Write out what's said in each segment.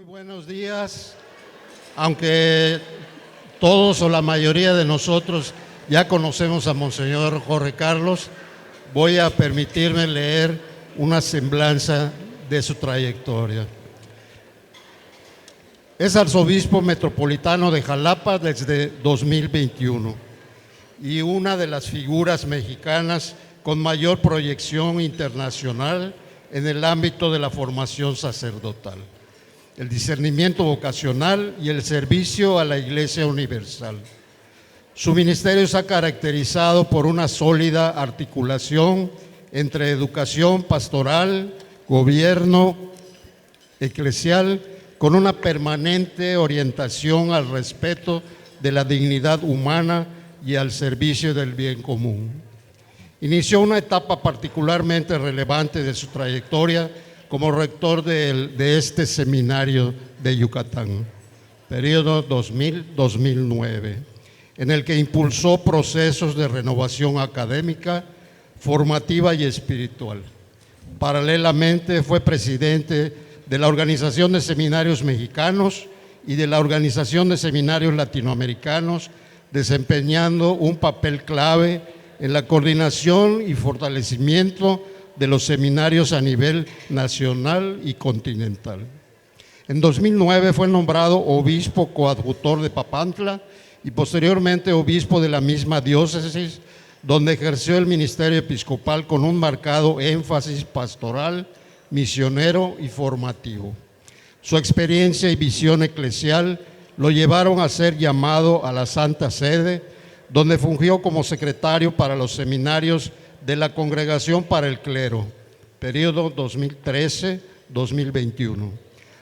Muy buenos días. Aunque todos o la mayoría de nosotros ya conocemos a Monseñor Jorge Carlos, voy a permitirme leer una semblanza de su trayectoria. Es arzobispo metropolitano de Jalapa desde 2021 y una de las figuras mexicanas con mayor proyección internacional en el ámbito de la formación sacerdotal, el discernimiento vocacional y el servicio a la Iglesia Universal. Su ministerio se ha caracterizado por una sólida articulación entre educación pastoral, gobierno eclesial, con una permanente orientación al respeto de la dignidad humana y al servicio del bien común. Inició una etapa particularmente relevante de su trayectoria como rector de este seminario de Yucatán, periodo 2000-2009, en el que impulsó procesos de renovación académica, formativa y espiritual. Paralelamente fue presidente de la Organización de Seminarios Mexicanos y de la Organización de Seminarios Latinoamericanos, desempeñando un papel clave en la coordinación y fortalecimiento de los seminarios a nivel nacional y continental. En 2009 fue nombrado obispo coadjutor de Papantla y posteriormente obispo de la misma diócesis, donde ejerció el ministerio episcopal con un marcado énfasis pastoral, misionero y formativo. Su experiencia y visión eclesial lo llevaron a ser llamado a la Santa Sede, donde fungió como secretario para los seminarios de la Congregación para el Clero, periodo 2013-2021,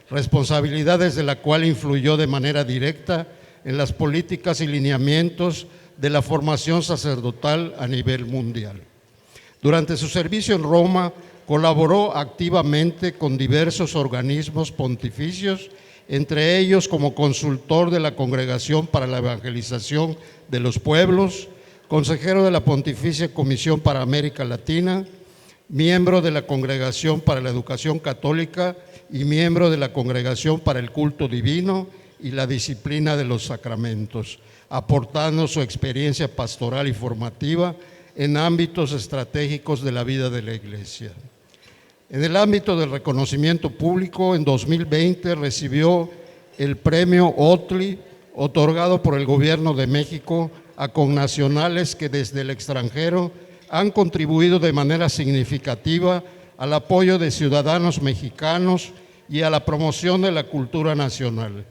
responsabilidades de la cual influyó de manera directa en las políticas y lineamientos de la formación sacerdotal a nivel mundial. Durante su servicio en Roma, colaboró activamente con diversos organismos pontificios, entre ellos como consultor de la Congregación para la Evangelización de los Pueblos, consejero de la Pontificia Comisión para América Latina, miembro de la Congregación para la Educación Católica y miembro de la Congregación para el Culto Divino y la Disciplina de los Sacramentos, aportando su experiencia pastoral y formativa en ámbitos estratégicos de la vida de la Iglesia. En el ámbito del reconocimiento público, en 2020 recibió el premio OTLI, otorgado por el Gobierno de México a connacionales que desde el extranjero han contribuido de manera significativa al apoyo de ciudadanos mexicanos y a la promoción de la cultura nacional.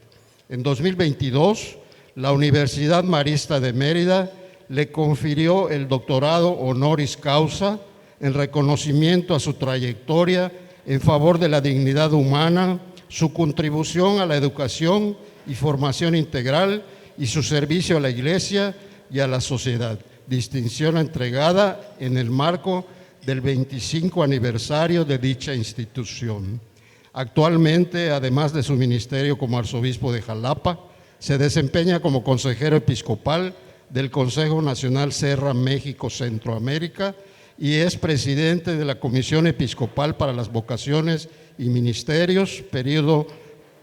En 2022, la Universidad Marista de Mérida le confirió el doctorado honoris causa en reconocimiento a su trayectoria en favor de la dignidad humana, su contribución a la educación y formación integral y su servicio a la Iglesia y a la sociedad, distinción entregada en el marco del 25 aniversario de dicha institución. Actualmente, además de su ministerio como arzobispo de Jalapa, se desempeña como consejero episcopal del Consejo Nacional Serra México Centroamérica y es presidente de la Comisión Episcopal para las Vocaciones y Ministerios, periodo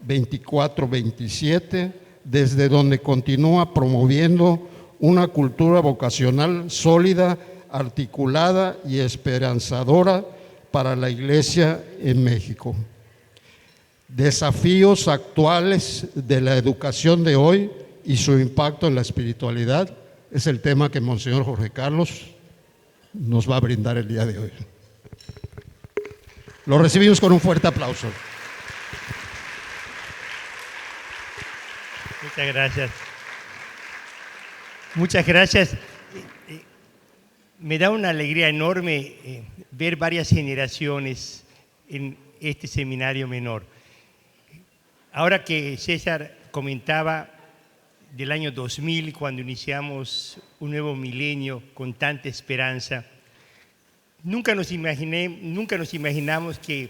24-27, desde donde continúa promoviendo una cultura vocacional sólida, articulada y esperanzadora para la Iglesia en México. Desafíos actuales de la educación de hoy y su impacto en la espiritualidad es el tema que Monseñor Jorge Carlos nos va a brindar el día de hoy. Lo recibimos con un fuerte aplauso. Muchas gracias. Muchas gracias. Me da una alegría enorme ver varias generaciones en este seminario menor. Ahora que César comentaba del año 2000, cuando iniciamos un nuevo milenio con tanta esperanza, nunca nos imaginamos que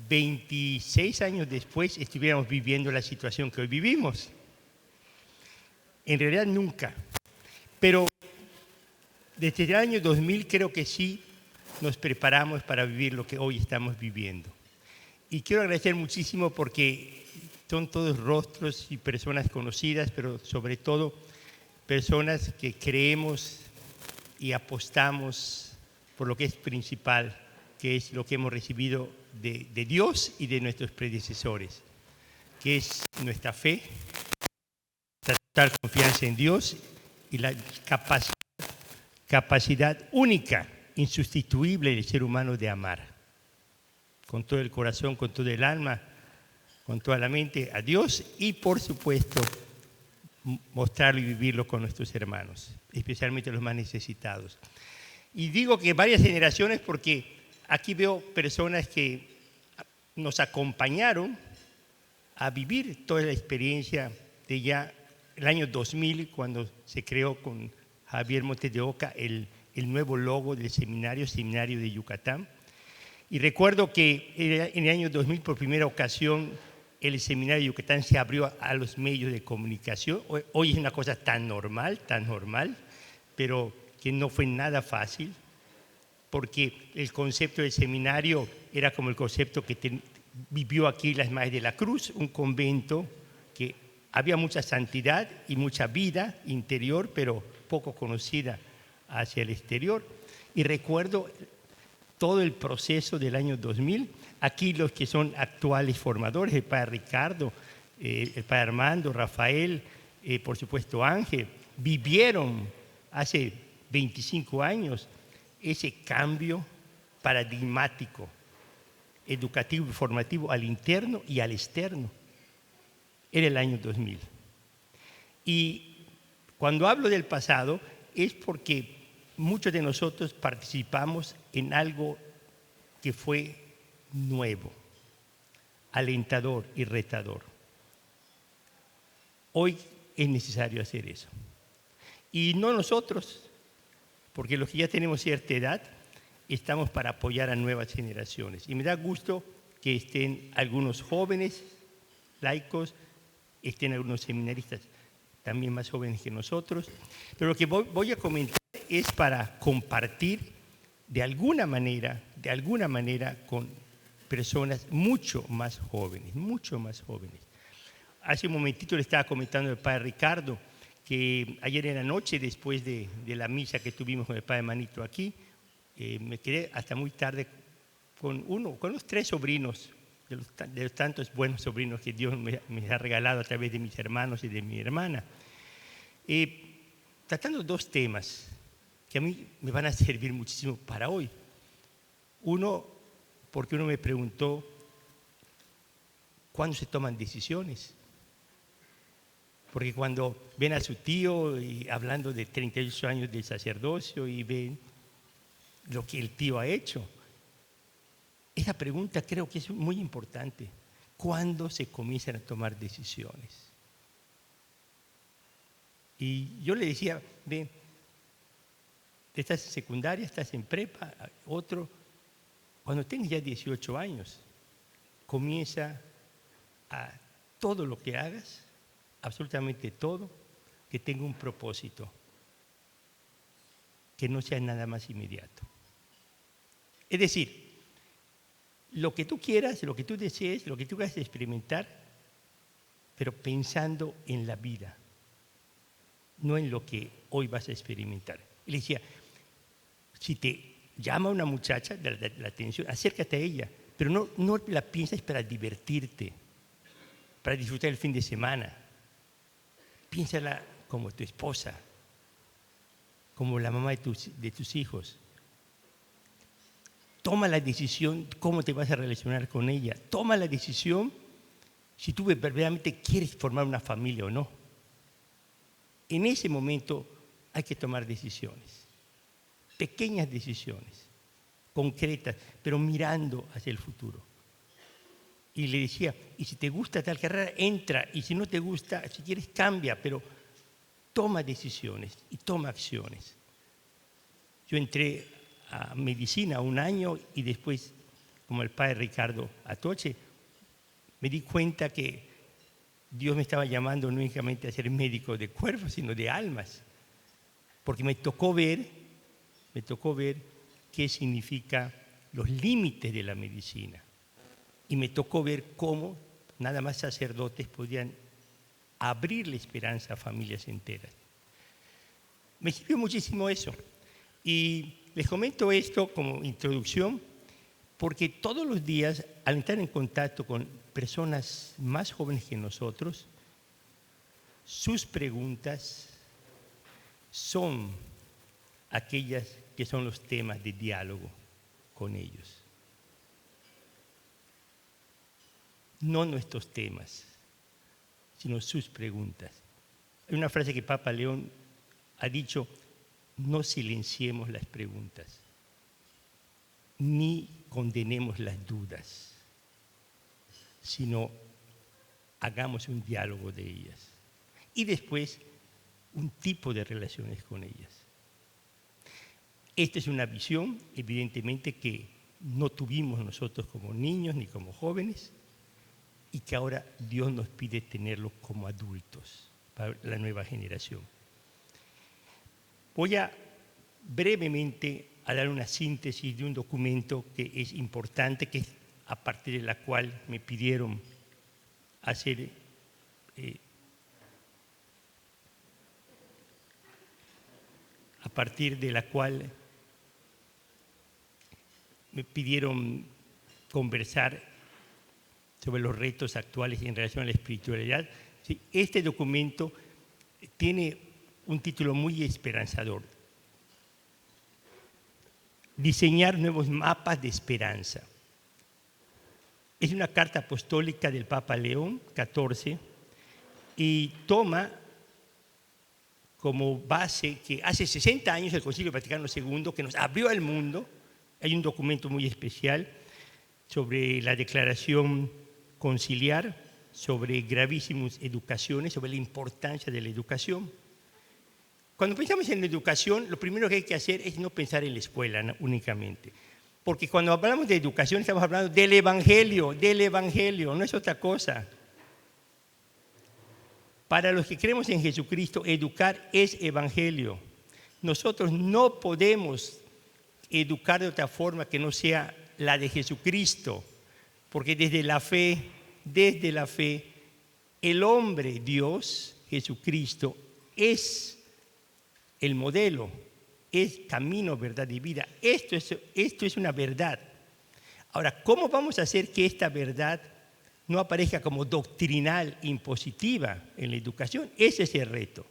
26 años después estuviéramos viviendo la situación que hoy vivimos. En realidad nunca. Pero desde el año 2000 creo que sí nos preparamos para vivir lo que hoy estamos viviendo. Y quiero agradecer muchísimo porque son todos rostros y personas conocidas, pero sobre todo personas que creemos y apostamos por lo que es principal, que es lo que hemos recibido de Dios y de nuestros predecesores, que es nuestra fe, la total confianza en Dios y la capacidad única, insustituible del ser humano de amar, con todo el corazón, con todo el alma, con toda la mente a Dios y, por supuesto, mostrarlo y vivirlo con nuestros hermanos, especialmente los más necesitados. Y digo que varias generaciones porque aquí veo personas que nos acompañaron a vivir toda la experiencia de ya el año 2000, cuando se creó con Javier Montes de Oca el nuevo logo del seminario de Yucatán. Y recuerdo que en el año 2000, por primera ocasión, el seminario de Yucatán se abrió a los medios de comunicación. Hoy es una cosa tan normal, pero que no fue nada fácil, porque el concepto del seminario era como el concepto que vivió aquí las Madres de la Cruz, un convento que había mucha santidad y mucha vida interior, pero poco conocida hacia el exterior. Y recuerdo todo el proceso del año 2000. Aquí los que son actuales formadores, el padre Ricardo, el padre Armando, Rafael, por supuesto Ángel, vivieron hace 25 años ese cambio paradigmático, educativo y formativo al interno y al externo. Era el año 2000. Y cuando hablo del pasado es porque muchos de nosotros participamos en algo que fue nuevo, alentador y retador. Hoy es necesario hacer eso. Y no nosotros, porque los que ya tenemos cierta edad estamos para apoyar a nuevas generaciones. Y me da gusto que estén algunos jóvenes laicos, estén algunos seminaristas también más jóvenes que nosotros. Pero lo que voy a comentar es para compartir de alguna manera con personas mucho más jóvenes. Hace un momentito le estaba comentando al padre Ricardo que ayer en la noche, después de la misa que tuvimos con el padre Manito aquí, me quedé hasta muy tarde con los 3 sobrinos, de los tantos buenos sobrinos que Dios me ha regalado a través de mis hermanos y de mi hermana, tratando 2 temas que a mí me van a servir muchísimo para hoy. Uno, porque uno me preguntó cuándo se toman decisiones. Porque cuando ven a su tío y hablando de 38 años de sacerdocio y ven lo que el tío ha hecho, esa pregunta creo que es muy importante. ¿Cuándo se comienzan a tomar decisiones? Y yo le decía, ve, estás en secundaria, estás en prepa, otro, cuando tengas ya 18 años, comienza a todo lo que hagas, absolutamente todo, que tenga un propósito, que no sea nada más inmediato. Es decir, lo que tú quieras, lo que tú desees, lo que tú quieras experimentar, pero pensando en la vida, no en lo que hoy vas a experimentar. Y le decía, si te llama una muchacha la atención, acércate a ella, pero no la pienses para divertirte, para disfrutar el fin de semana. Piénsala como tu esposa, como la mamá de tus hijos. Toma la decisión cómo te vas a relacionar con ella. Toma la decisión si tú verdaderamente quieres formar una familia o no. En ese momento hay que tomar decisiones, pequeñas decisiones, concretas, pero mirando hacia el futuro. Y le decía, y si te gusta tal carrera, entra, y si no te gusta, si quieres, cambia, pero toma decisiones y toma acciones. Yo entré a medicina 1 año y después, como el padre Ricardo Atoche, me di cuenta que Dios me estaba llamando no únicamente a ser médico de cuerpos, sino de almas, porque me tocó ver qué significa los límites de la medicina. Y me tocó ver cómo nada más sacerdotes podían abrir la esperanza a familias enteras. Me sirvió muchísimo eso. Y les comento esto como introducción porque todos los días, al estar en contacto con personas más jóvenes que nosotros, sus preguntas son aquellas que son los temas de diálogo con ellos. No nuestros temas, sino sus preguntas. Hay una frase que Papa León ha dicho: no silenciemos las preguntas, ni condenemos las dudas, sino hagamos un diálogo de ellas. Y después, un tipo de relaciones con ellas. Esta es una visión, evidentemente, que no tuvimos nosotros como niños ni como jóvenes, y que ahora Dios nos pide tenerlo como adultos para la nueva generación. Voy a brevemente a dar una síntesis de un documento que es importante, que es a partir de la cual me pidieron hacer a partir de la cual me pidieron conversar sobre los retos actuales en relación a la espiritualidad. Sí, este documento tiene un título muy esperanzador: Diseñar nuevos mapas de esperanza. Es una carta apostólica del Papa León XIV y toma como base que hace 60 años el Concilio Vaticano II, que nos abrió al mundo. Hay un documento muy especial sobre la declaración conciliar, sobre gravísimas educaciones, sobre la importancia de la educación. Cuando pensamos en la educación, lo primero que hay que hacer es no pensar en la escuela únicamente. Porque cuando hablamos de educación estamos hablando del Evangelio, no es otra cosa. Para los que creemos en Jesucristo, educar es Evangelio. Nosotros no podemos educar de otra forma que no sea la de Jesucristo, porque desde la fe, el hombre Dios, Jesucristo, es el modelo, es camino, verdad y vida. Esto es una verdad. Ahora, ¿cómo vamos a hacer que esta verdad no aparezca como doctrinal, impositiva en la educación? Ese es el reto.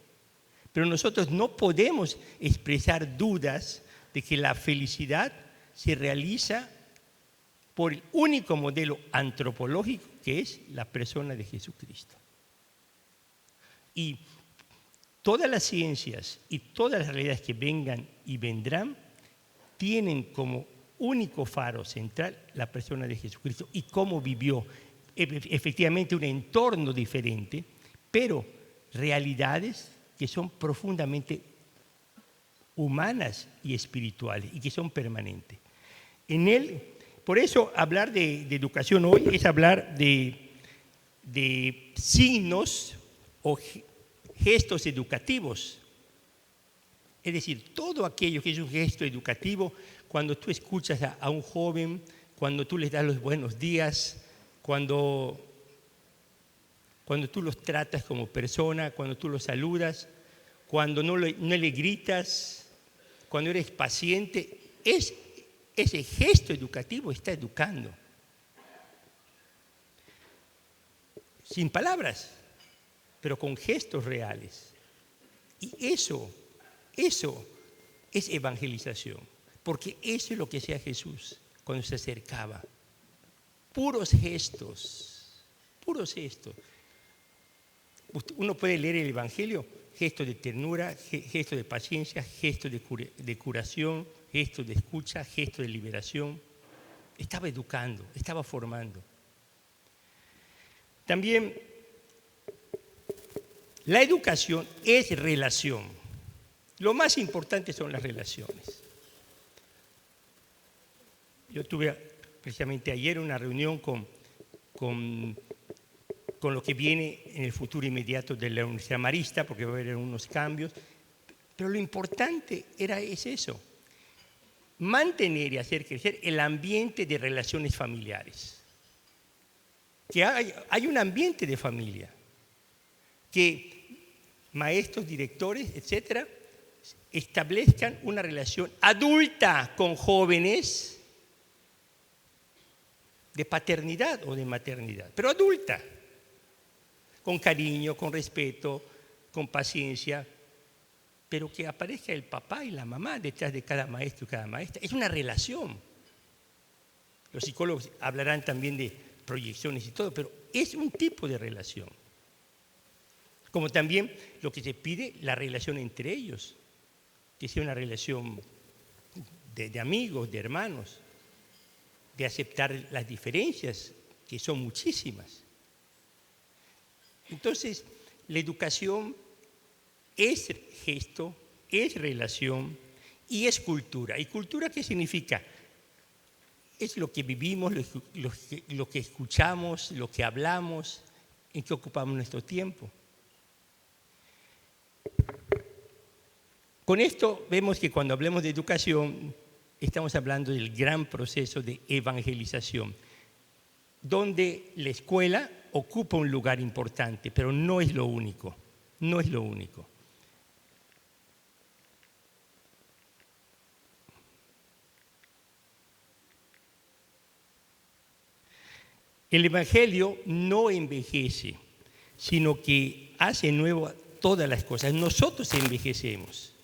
Pero nosotros no podemos expresar dudas de que la felicidad se realiza por el único modelo antropológico que es la persona de Jesucristo. Y todas las ciencias y todas las realidades que vengan y vendrán tienen como único faro central la persona de Jesucristo y cómo vivió efectivamente un entorno diferente, pero realidades que son profundamente humanas y espirituales y que son permanentes. En él, por eso hablar de educación hoy es hablar de signos o gestos educativos. Es decir, todo aquello que es un gesto educativo, cuando tú escuchas a un joven, cuando tú les das los buenos días, cuando tú los tratas como persona, cuando tú los saludas, cuando no le gritas, cuando eres paciente, ese gesto educativo está educando. Sin palabras, pero con gestos reales. Y eso es evangelización, porque eso es lo que hacía Jesús cuando se acercaba. Puros gestos, puros gestos. Uno puede leer el Evangelio, gestos de ternura, gestos de paciencia, gestos de curación, gestos de escucha, gestos de liberación. Estaba educando, estaba formando. También la educación es relación. Lo más importante son las relaciones. Yo tuve precisamente ayer una reunión con lo que viene en el futuro inmediato de la Universidad Marista, porque va a haber unos cambios, pero lo importante es eso, mantener y hacer crecer el ambiente de relaciones familiares. que hay un ambiente de familia, que maestros, directores, etcétera, establezcan una relación adulta con jóvenes de paternidad o de maternidad, pero adulta, con cariño, con respeto, con paciencia, pero que aparezca el papá y la mamá detrás de cada maestro y cada maestra. Es una relación. Los psicólogos hablarán también de proyecciones y todo, pero es un tipo de relación. Como también lo que se pide, la relación entre ellos, que sea una relación de amigos, de hermanos, de aceptar las diferencias, que son muchísimas. Entonces, la educación es gesto, es relación y es cultura. ¿Y cultura qué significa? Es lo que vivimos, lo que escuchamos, lo que hablamos, en qué ocupamos nuestro tiempo. Con esto vemos que cuando hablemos de educación, estamos hablando del gran proceso de evangelización, donde la escuela ocupa un lugar importante, pero no es lo único, no es lo único. El Evangelio no envejece, sino que hace nuevo todas las cosas. Nosotros envejecemos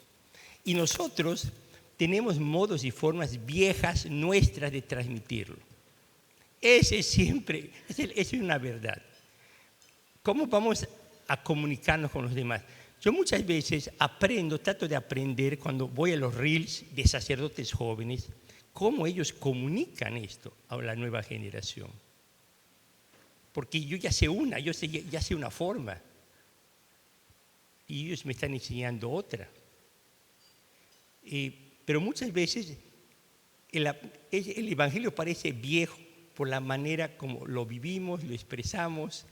y nosotros tenemos modos y formas viejas nuestras de transmitirlo. Esa es una verdad. ¿Cómo vamos a comunicarnos con los demás? Yo muchas veces trato de aprender cuando voy a los reels de sacerdotes jóvenes, cómo ellos comunican esto a la nueva generación. Porque yo ya sé una forma y ellos me están enseñando otra. Pero muchas veces el Evangelio parece viejo por la manera como lo vivimos, lo expresamos,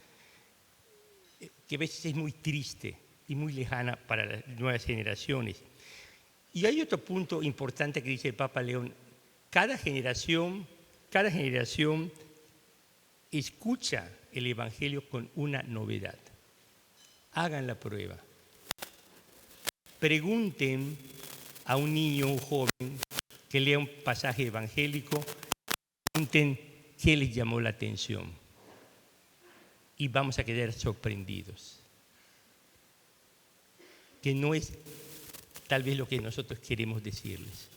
que a veces es muy triste y muy lejana para las nuevas generaciones. Y hay otro punto importante que dice el Papa León: cada generación escucha el Evangelio con una novedad. Hagan la prueba. Pregunten a un niño, un joven, que lea un pasaje evangélico, pregunten qué les llamó la atención. Y vamos a quedar sorprendidos. Que no es tal vez lo que nosotros queremos decirles.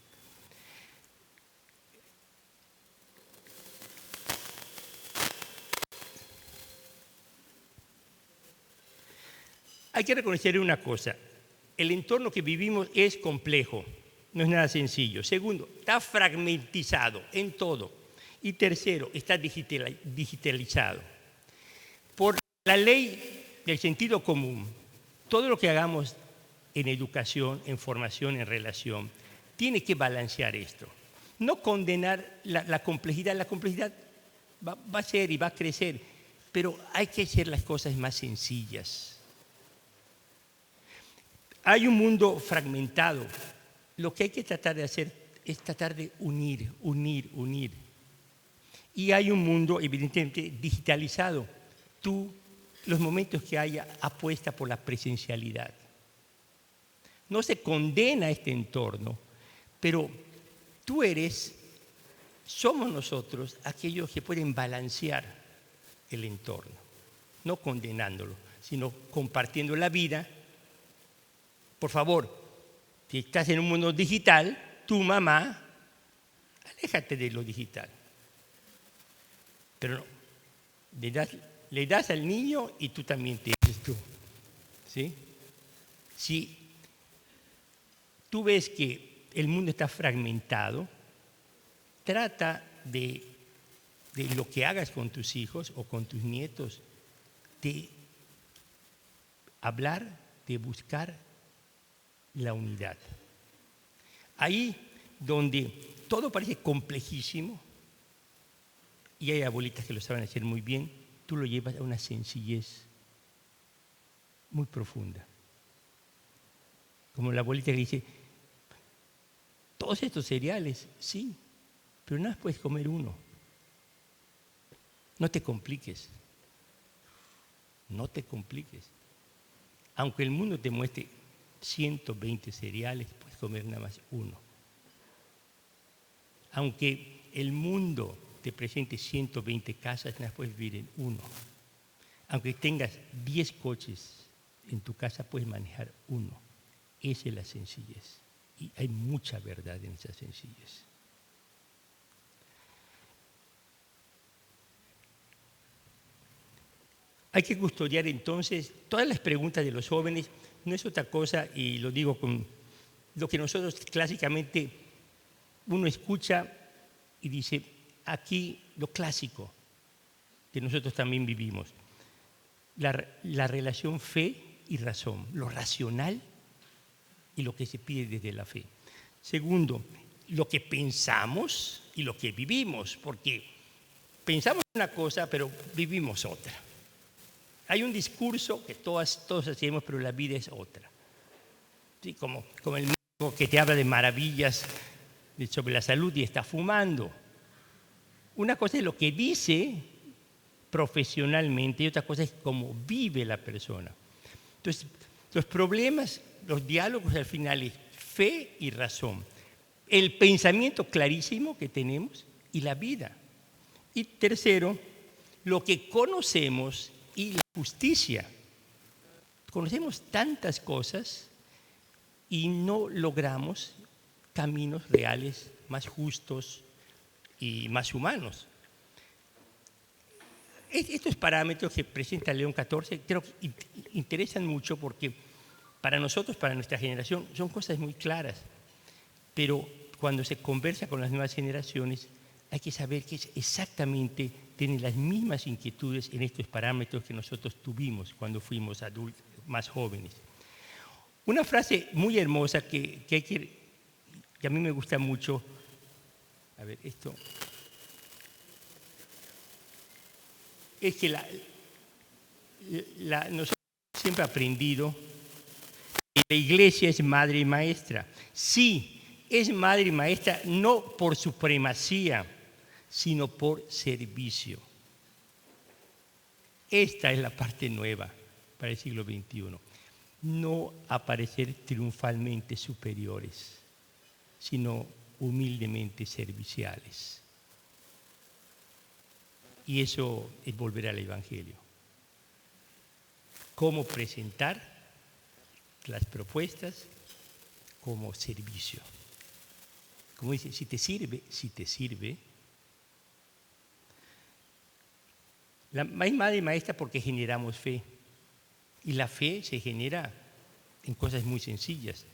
Hay que reconocer una cosa: el entorno que vivimos es complejo, no es nada sencillo. Segundo, está fragmentizado en todo. Y tercero, está digitalizado. Por la ley del sentido común, todo lo que hagamos en educación, en formación, en relación, tiene que balancear esto. No condenar la complejidad. La complejidad va a ser y va a crecer, pero hay que hacer las cosas más sencillas. Hay un mundo fragmentado. Lo que hay que tratar de hacer es tratar de unir. Y hay un mundo evidentemente digitalizado. Los momentos que haya, apuesta por la presencialidad. No se condena este entorno, pero somos nosotros aquellos que pueden balancear el entorno, no condenándolo, sino compartiendo la vida. Por favor, si estás en un mundo digital, tu mamá, aléjate de lo digital. Pero no, le das al niño y tú también te dices tú. ¿Sí? Si tú ves que el mundo está fragmentado, trata de lo que hagas con tus hijos o con tus nietos, de hablar, de buscar la unidad. Ahí donde todo parece complejísimo, y hay abuelitas que lo saben hacer muy bien, tú lo llevas a una sencillez muy profunda. Como la abuelita que dice: todos estos cereales, sí, pero nada más puedes comer uno. No te compliques. no te compliques. Aunque el mundo te muestre 120 cereales, puedes comer nada más uno. Aunque el mundo te presente 120 casas, nada más puedes vivir en uno. Aunque tengas 10 coches en tu casa, puedes manejar uno. Esa es la sencillez. Y hay mucha verdad en esa sencillez. Hay que custodiar entonces todas las preguntas de los jóvenes. No es otra cosa, y lo digo con lo que nosotros clásicamente uno escucha y dice, aquí lo clásico que nosotros también vivimos. La relación fe y razón, lo racional y lo que se pide desde la fe. Segundo, lo que pensamos y lo que vivimos, porque pensamos una cosa, pero vivimos otra. Hay un discurso que todos hacemos, pero la vida es otra. ¿Sí? Como el médico que te habla de maravillas sobre la salud y está fumando. Una cosa es lo que dice profesionalmente y otra cosa es cómo vive la persona. Entonces, los problemas, los diálogos al final es fe y razón. El pensamiento clarísimo que tenemos y la vida. Y tercero, lo que conocemos y la justicia. Conocemos tantas cosas y no logramos caminos reales más justos y más humanos. Estos parámetros que presenta León XIV creo que interesan mucho porque para nosotros, para nuestra generación, son cosas muy claras. Pero cuando se conversa con las nuevas generaciones, hay que saber que exactamente tienen las mismas inquietudes en estos parámetros que nosotros tuvimos cuando fuimos adultos, más jóvenes. Una frase muy hermosa que a mí me gusta mucho. A ver, esto. Es que nosotros siempre hemos aprendido que la iglesia es madre y maestra. Sí, es madre y maestra no por supremacía, sino por servicio. Esta es la parte nueva para el siglo XXI. No aparecer triunfalmente superiores, sino humildemente serviciales. Y eso es volver al Evangelio. Cómo presentar las propuestas como servicio. Como dice, si te sirve. La madre y maestra porque generamos fe. Y la fe se genera en cosas muy sencillas.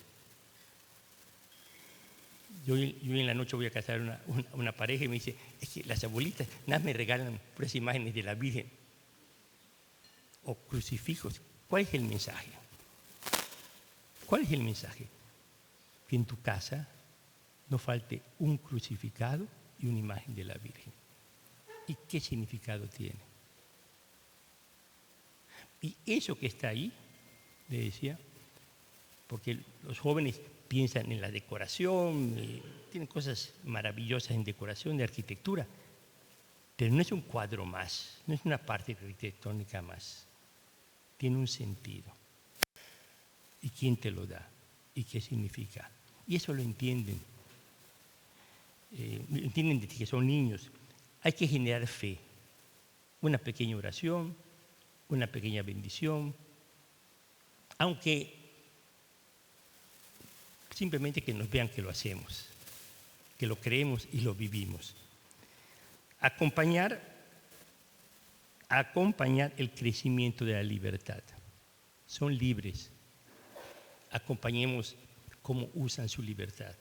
Yo en la noche voy a casar una pareja y me dice, es que las abuelitas nada me regalan puras imágenes de la Virgen o crucifijos. ¿Cuál es el mensaje? ¿Cuál es el mensaje? Que en tu casa no falte un crucificado y una imagen de la Virgen. ¿Y qué significado tiene? Y eso que está ahí, le decía, porque los jóvenes piensan en la decoración, tienen cosas maravillosas en decoración, de arquitectura, pero no es un cuadro más, no es una parte arquitectónica más, tiene un sentido. ¿Y quién te lo da? ¿Y qué significa? Y eso lo entienden. Entienden desde que son niños. Hay que generar fe, una pequeña oración, una pequeña bendición, aunque simplemente que nos vean que lo hacemos, que lo creemos y lo vivimos. Acompañar el crecimiento de la libertad. Son libres. Acompañemos cómo usan su libertad.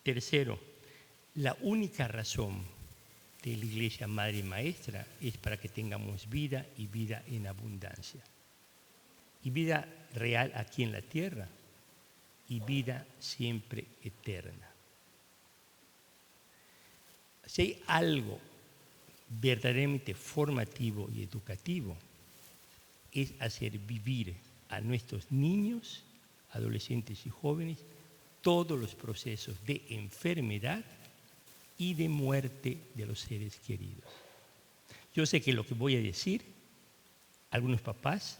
Tercero, la única razón de la Iglesia Madre y Maestra es para que tengamos vida y vida en abundancia. Y vida real aquí en la tierra y vida siempre eterna. Si hay algo verdaderamente formativo y educativo, es hacer vivir a nuestros niños, adolescentes y jóvenes todos los procesos de enfermedad y de muerte de los seres queridos. Yo sé que lo que voy a decir algunos papás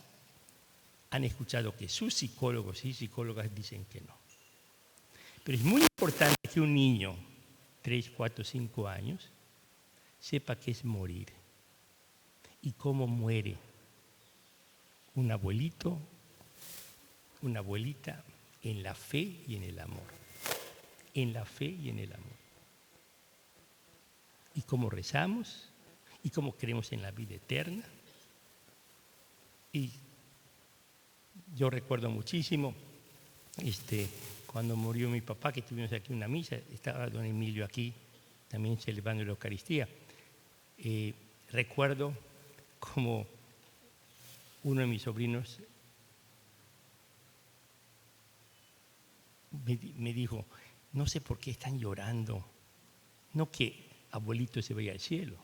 han escuchado que sus psicólogos y psicólogas dicen que no. Pero es muy importante que un niño, 3, 4, 5 años, sepa qué es morir y cómo muere un abuelito, una abuelita, en la fe y en el amor. En la fe y en el amor. Y cómo rezamos, y cómo creemos en la vida eterna. Y yo recuerdo muchísimo, cuando murió mi papá, que tuvimos aquí una misa, estaba don Emilio aquí, también celebrando la Eucaristía. Recuerdo como uno de mis sobrinos me dijo, no sé por qué están llorando, no que abuelito se vaya al cielo.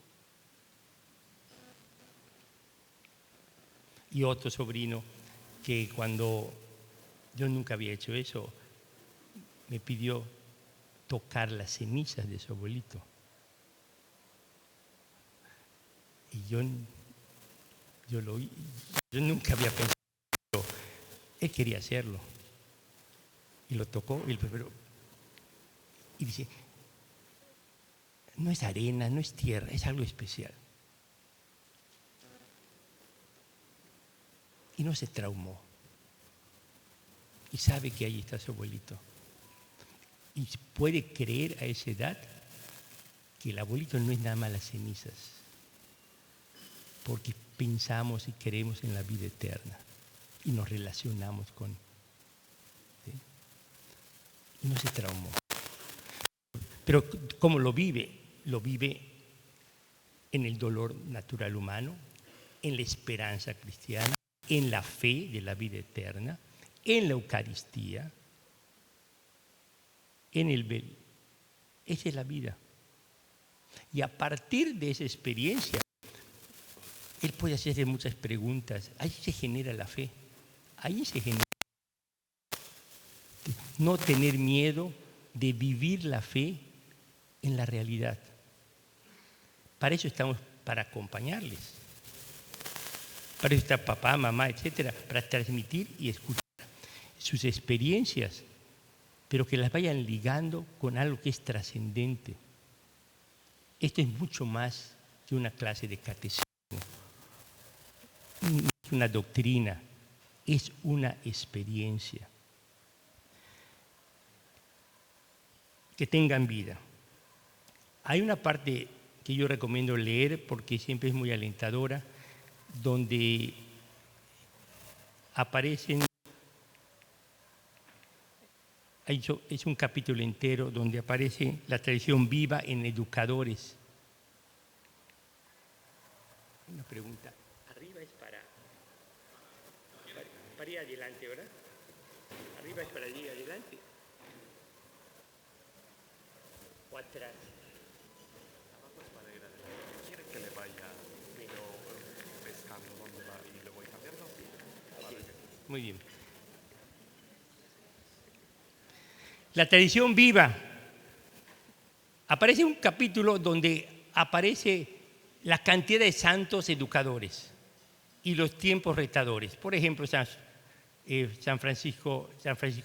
Y otro sobrino que cuando yo nunca había hecho eso, me pidió tocar las cenizas de su abuelito. Y yo nunca había pensado, él quería hacerlo. Y lo tocó, y dice, no es arena, no es tierra, es algo especial. Y no se traumó. Y sabe que ahí está su abuelito. Y puede creer a esa edad que el abuelito no es nada más las cenizas, porque pensamos y creemos en la vida eterna y nos relacionamos con. ¿Sí? Y no se traumó. Pero ¿cómo lo vive? Lo vive en el dolor natural humano, en la esperanza cristiana, en la fe de la vida eterna, en la Eucaristía, en el velo. Esa es la vida. Y a partir de esa experiencia, él puede hacerse muchas preguntas. Ahí se genera la fe. Ahí se genera. No tener miedo de vivir la fe en la realidad. Para eso estamos, para acompañarles. Para eso está papá, mamá, etcétera, para transmitir y escuchar sus experiencias, pero que las vayan ligando con algo que es trascendente. Esto es mucho más que una clase de catecismo, una doctrina, es una experiencia. Que tengan vida. Hay una parte que yo recomiendo leer porque siempre es muy alentadora, donde aparecen, es un capítulo entero donde aparece la tradición viva en educadores. Una pregunta, arriba es para ir adelante, ¿verdad? Arriba es para ir adelante. O atrás. Abajo es para ir adelante. ¿Quiere que le vaya pescando donde va y le voy cambiando? Muy bien. La tradición viva. Aparece un capítulo donde aparece la cantidad de santos educadores y los tiempos retadores. Por ejemplo, San Francisco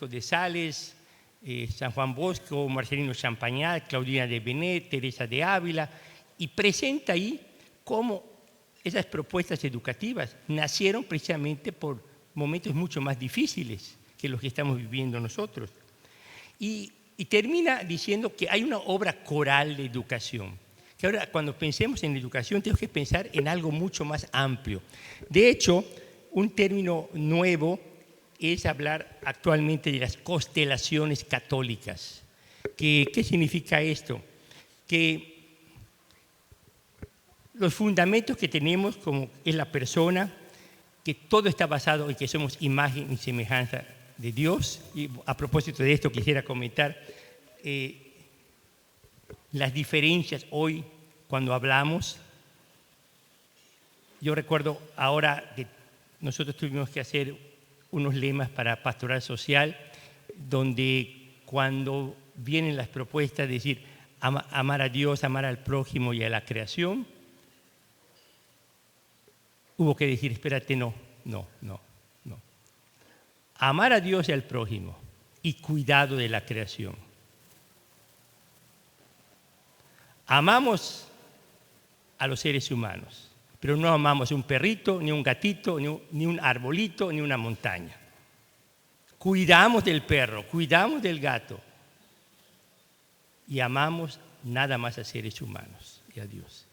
de Sales, San Juan Bosco, Marcelino Champagnat, Claudina de Benet, Teresa de Ávila, y presenta ahí cómo esas propuestas educativas nacieron precisamente por momentos mucho más difíciles que los que estamos viviendo nosotros. Y termina diciendo que hay una obra coral de educación, que ahora cuando pensemos en educación tenemos que pensar en algo mucho más amplio. De hecho, un término nuevo es hablar actualmente de las constelaciones católicas. ¿Qué significa esto? Que los fundamentos que tenemos como es la persona, que todo está basado en que somos imagen y semejanza de Dios. Y a propósito de esto quisiera comentar las diferencias hoy cuando hablamos. Yo recuerdo ahora que nosotros tuvimos que hacer unos lemas para pastoral social, donde cuando vienen las propuestas de decir amar a Dios, amar al prójimo y a la creación, hubo que decir, espérate, no. Amar a Dios y al prójimo y cuidado de la creación. Amamos a los seres humanos, pero no amamos un perrito, ni un gatito, ni un arbolito, ni una montaña. Cuidamos del perro, cuidamos del gato y amamos nada más a seres humanos y a Dios.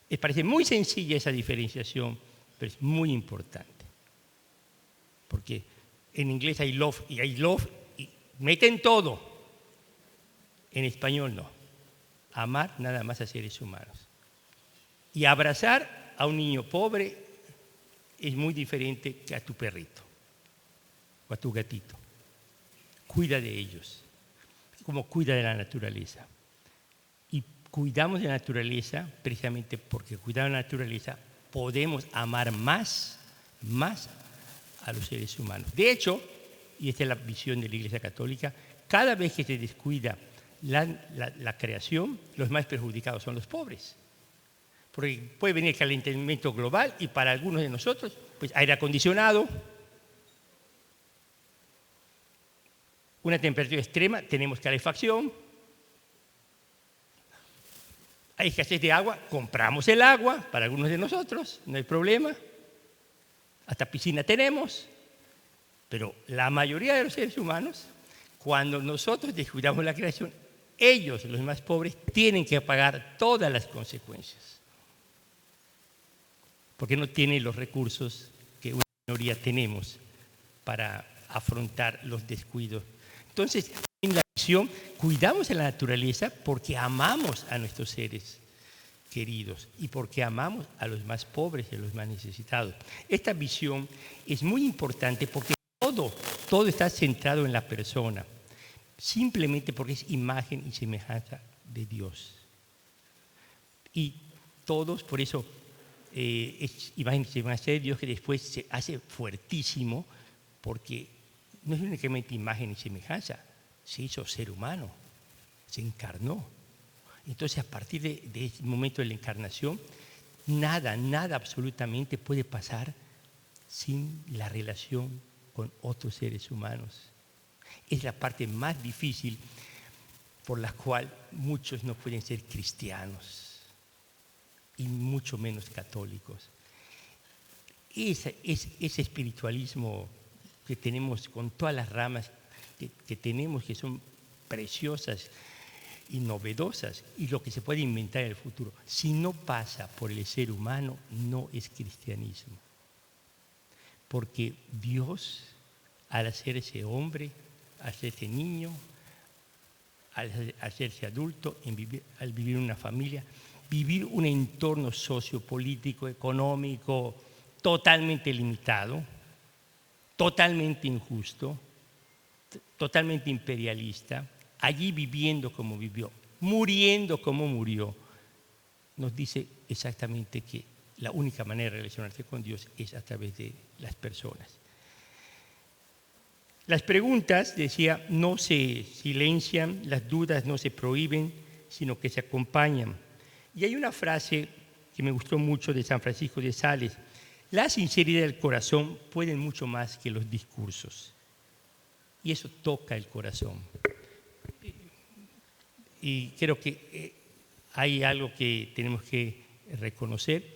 Les parece muy sencilla esa diferenciación, pero es muy importante. Porque en inglés hay love y meten todo. En español no. Amar nada más a seres humanos. Y abrazar a un niño pobre es muy diferente que a tu perrito o a tu gatito. Cuida de ellos, como cuida de la naturaleza. Y cuidamos de la naturaleza precisamente porque cuidar de la naturaleza podemos amar más a los seres humanos. De hecho, y esta es la visión de la Iglesia Católica, cada vez que se descuida la creación, los más perjudicados son los pobres. Porque puede venir el calentamiento global y para algunos de nosotros, pues aire acondicionado, una temperatura extrema, tenemos calefacción, hay escasez de agua, compramos el agua para algunos de nosotros, no hay problema. Hasta piscina tenemos, pero la mayoría de los seres humanos, cuando nosotros descuidamos la creación, ellos, los más pobres, tienen que pagar todas las consecuencias, porque no tienen los recursos que una minoría tenemos para afrontar los descuidos. Entonces, en la visión, cuidamos de la naturaleza porque amamos a nuestros seres queridos y porque amamos a los más pobres y a los más necesitados. Esta visión es muy importante porque todo está centrado en la persona, simplemente porque es imagen y semejanza de Dios. Y todos, por eso, es imagen y semejanza de Dios que después se hace fuertísimo porque no es únicamente imagen y semejanza, se hizo ser humano, se encarnó. Entonces, a partir de ese momento de la encarnación, nada absolutamente puede pasar sin la relación con otros seres humanos. Es la parte más difícil por la cual muchos no pueden ser cristianos y mucho menos católicos. Ese espiritualismo que tenemos con todas las ramas que tenemos, que son preciosas y novedosas, y lo que se puede inventar en el futuro, si no pasa por el ser humano, no es cristianismo. Porque Dios, al hacerse hombre, al hacerse niño, al hacerse adulto, al vivir en una familia, vivir un entorno sociopolítico, económico, totalmente limitado, totalmente injusto, totalmente imperialista, allí viviendo como vivió, muriendo como murió, nos dice exactamente que la única manera de relacionarse con Dios es a través de las personas. Las preguntas, decía, no se silencian, las dudas no se prohíben, sino que se acompañan. Y hay una frase que me gustó mucho de San Francisco de Sales: la sinceridad del corazón puede mucho más que los discursos. Y eso toca el corazón. Y creo que hay algo que tenemos que reconocer,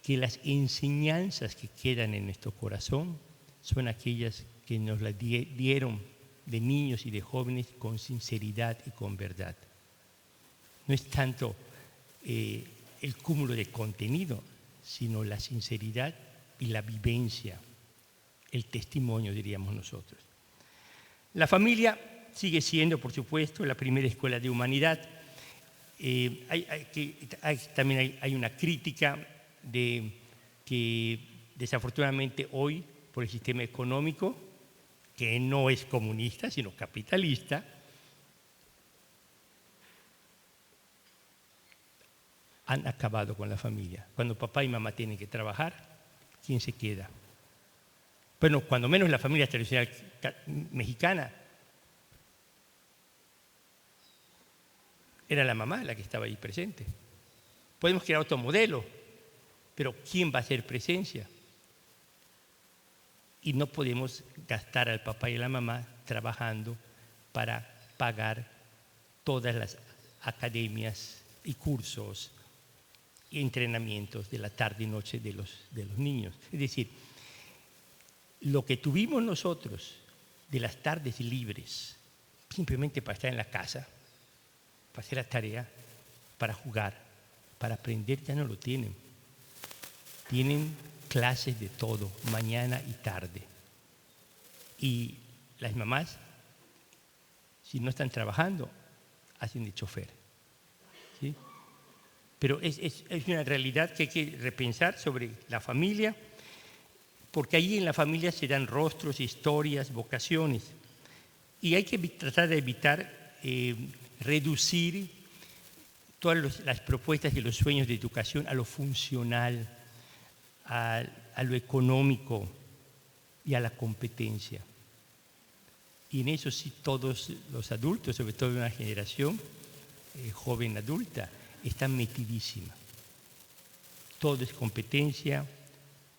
que las enseñanzas que quedan en nuestro corazón son aquellas que nos las dieron de niños y de jóvenes con sinceridad y con verdad. No es tanto el cúmulo de contenido, sino la sinceridad y la vivencia, el testimonio, diríamos nosotros. La familia sigue siendo, por supuesto, la primera escuela de humanidad. También hay una crítica de que desafortunadamente hoy, por el sistema económico, que no es comunista, sino capitalista, han acabado con la familia. Cuando papá y mamá tienen que trabajar, ¿quién se queda? Bueno, cuando menos la familia tradicional mexicana, era la mamá la que estaba ahí presente. Podemos crear otro modelo, pero ¿quién va a hacer presencia? Y no podemos gastar al papá y a la mamá trabajando para pagar todas las academias y cursos y entrenamientos de la tarde y noche de los niños. Es decir, lo que tuvimos nosotros de las tardes libres, simplemente para estar en la casa, para hacer la tarea, para jugar, para aprender, ya no lo tienen. Tienen clases de todo, mañana y tarde. Y las mamás, si no están trabajando, hacen de chofer. ¿Sí? Pero es una realidad que hay que repensar sobre la familia, porque ahí en la familia se dan rostros, historias, vocaciones. Y hay que tratar de evitar reducir todas las propuestas y los sueños de educación a lo funcional, a lo económico y a la competencia. Y en eso sí todos los adultos, sobre todo de una generación joven adulta, están metidísimas. Todo es competencia,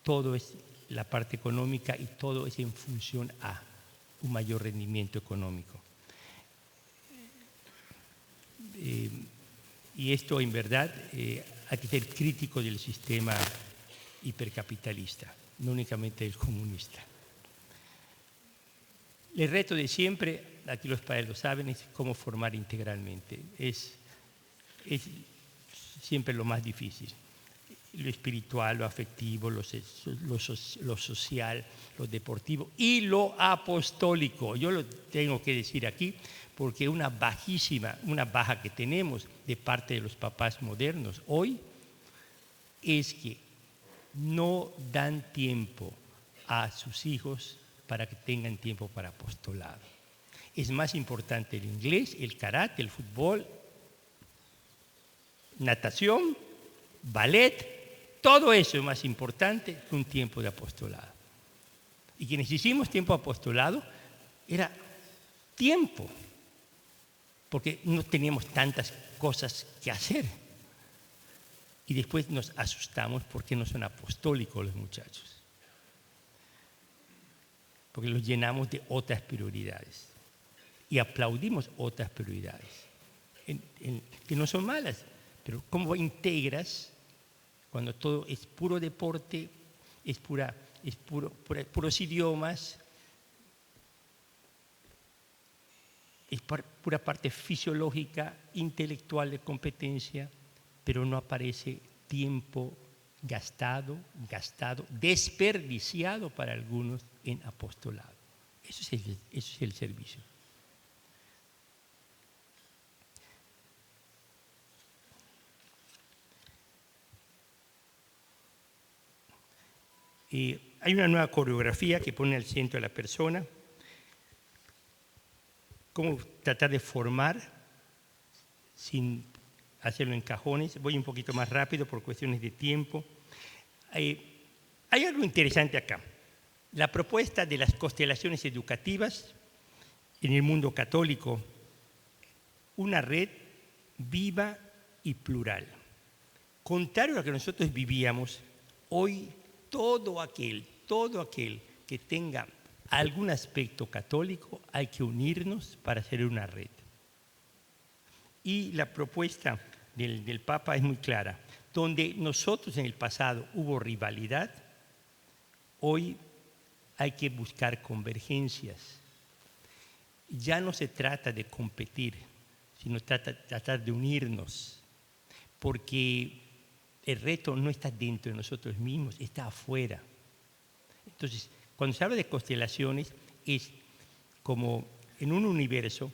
todo es la parte económica y todo es en función a un mayor rendimiento económico. Y esto en verdad hay que ser crítico del sistema hipercapitalista, no únicamente del comunista. El reto de siempre, aquí los padres lo saben, es cómo formar integralmente. Es siempre lo más difícil. Lo espiritual, lo afectivo, lo social, lo deportivo y lo apostólico. Yo lo tengo que decir aquí porque una baja que tenemos de parte de los papás modernos hoy es que no dan tiempo a sus hijos para que tengan tiempo para apostolado. Es más importante el inglés, el karate, el fútbol, natación, ballet, todo eso es más importante que un tiempo de apostolado. Y quienes hicimos tiempo de apostolado era tiempo, porque no teníamos tantas cosas que hacer. Y después nos asustamos porque no son apostólicos los muchachos. Porque los llenamos de otras prioridades. Y aplaudimos otras prioridades, que no son malas. Pero ¿cómo integras cuando todo es puro deporte, es puros idiomas, es pura parte fisiológica, intelectual de competencia, pero no aparece tiempo gastado, desperdiciado para algunos en apostolado? Eso es el servicio. Hay una nueva coreografía que pone al centro a la persona. Cómo tratar de formar sin hacerlo en cajones. Voy un poquito más rápido por cuestiones de tiempo. Hay algo interesante acá. La propuesta de las constelaciones educativas en el mundo católico, una red viva y plural. Contrario a lo que nosotros vivíamos, hoy todo aquel que tenga algún aspecto católico hay que unirnos para hacer una red. Y la propuesta del Papa es muy clara. Donde nosotros en el pasado hubo rivalidad, hoy hay que buscar convergencias. Ya no se trata de competir, sino tratar de unirnos, porque el reto no está dentro de nosotros mismos, está afuera. Entonces, cuando se habla de constelaciones, es como en un universo,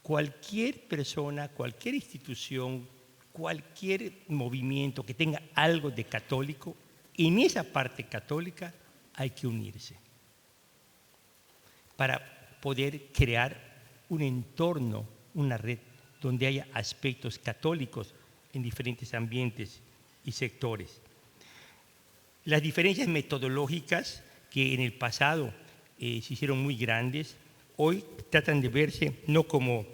cualquier persona, cualquier institución, cualquier movimiento que tenga algo de católico, en esa parte católica hay que unirse para poder crear un entorno, una red donde haya aspectos católicos en diferentes ambientes y sectores. Las diferencias metodológicas que en el pasado se hicieron muy grandes, hoy tratan de verse no como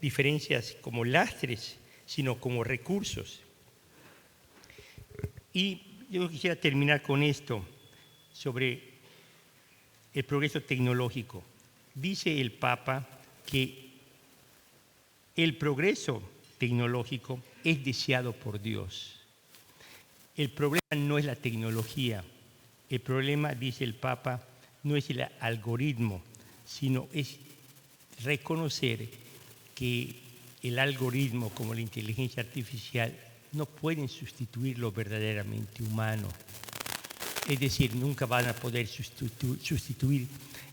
diferencias como lastres, sino como recursos. Y yo quisiera terminar con esto sobre el progreso tecnológico. Dice el Papa que el progreso tecnológico es deseado por Dios. El problema no es la tecnología. El problema, dice el Papa, no es el algoritmo, sino es reconocer que el algoritmo como la inteligencia artificial no pueden sustituir lo verdaderamente humano. Es decir, nunca van a poder sustituir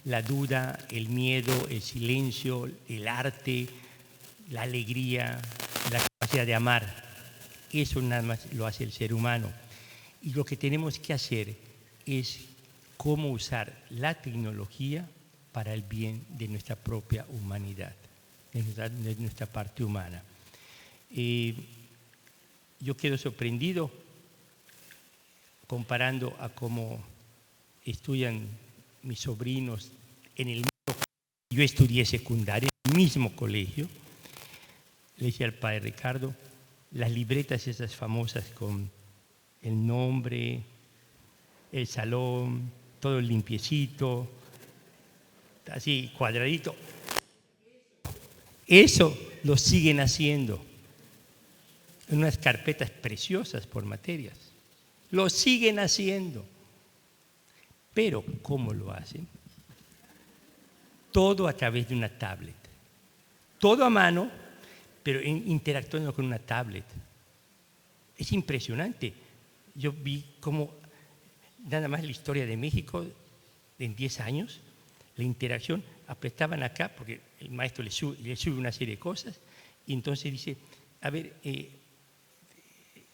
la duda, el miedo, el silencio, el arte, la alegría, la capacidad de amar. Eso nada más lo hace el ser humano. Y lo que tenemos que hacer es cómo usar la tecnología para el bien de nuestra propia humanidad, de nuestra parte humana. Yo quedo sorprendido comparando a cómo estudian mis sobrinos en el mismo colegio. Yo estudié secundaria en el mismo colegio. Le decía al padre Ricardo, las libretas esas famosas con el nombre, el salón, todo limpiecito, así cuadradito. Eso lo siguen haciendo en unas carpetas preciosas por materias. Lo siguen haciendo. Pero ¿cómo lo hacen? Todo a través de una tablet. Todo a mano, pero interactuando con una tablet. Es impresionante. Yo vi cómo, nada más la historia de México, en 10 años, la interacción, apretaban acá, porque el maestro le sube una serie de cosas, y entonces dice, a ver,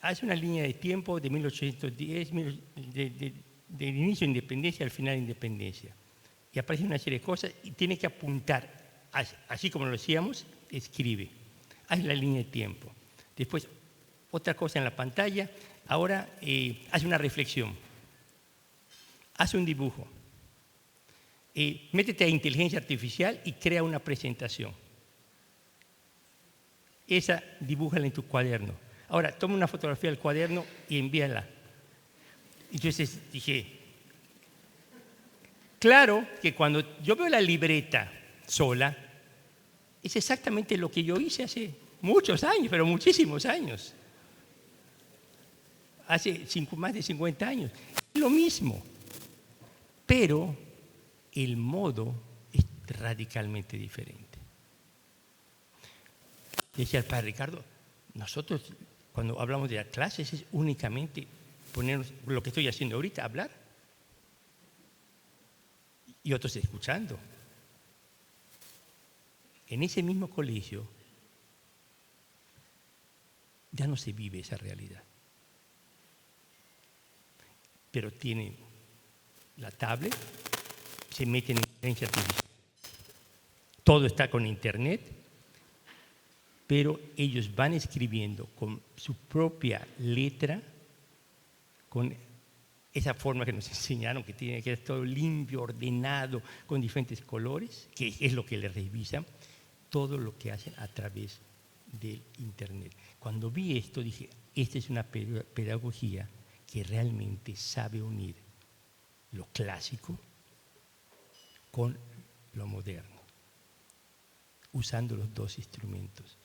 hace una línea de tiempo de 1810, del inicio de independencia al final de independencia. Y aparece una serie de cosas y tiene que apuntar, así como lo decíamos, escribe. Hace la línea de tiempo. Después, otra cosa en la pantalla, ahora hace una reflexión. Hace un dibujo. Métete a inteligencia artificial y crea una presentación. Esa dibújala en tu cuaderno. Ahora, toma una fotografía del cuaderno y envíala. Entonces dije, claro que cuando yo veo la libreta sola, es exactamente lo que yo hice hace muchos años, pero muchísimos años. Hace más de 50 años. Es lo mismo, pero el modo es radicalmente diferente. Decía el padre Ricardo, nosotros cuando hablamos de las clases es únicamente ponernos lo que estoy haciendo ahorita, hablar, y otros escuchando. En ese mismo colegio ya no se vive esa realidad. Pero tienen la tablet, se meten en inteligencia artificial, todo está con internet, pero ellos van escribiendo con su propia letra, con esa forma que nos enseñaron, que tiene que ser todo limpio, ordenado, con diferentes colores, que es lo que les revisan, todo lo que hacen a través del internet. Cuando vi esto dije, esta es una pedagogía que realmente sabe unir lo clásico con lo moderno, usando los dos instrumentos.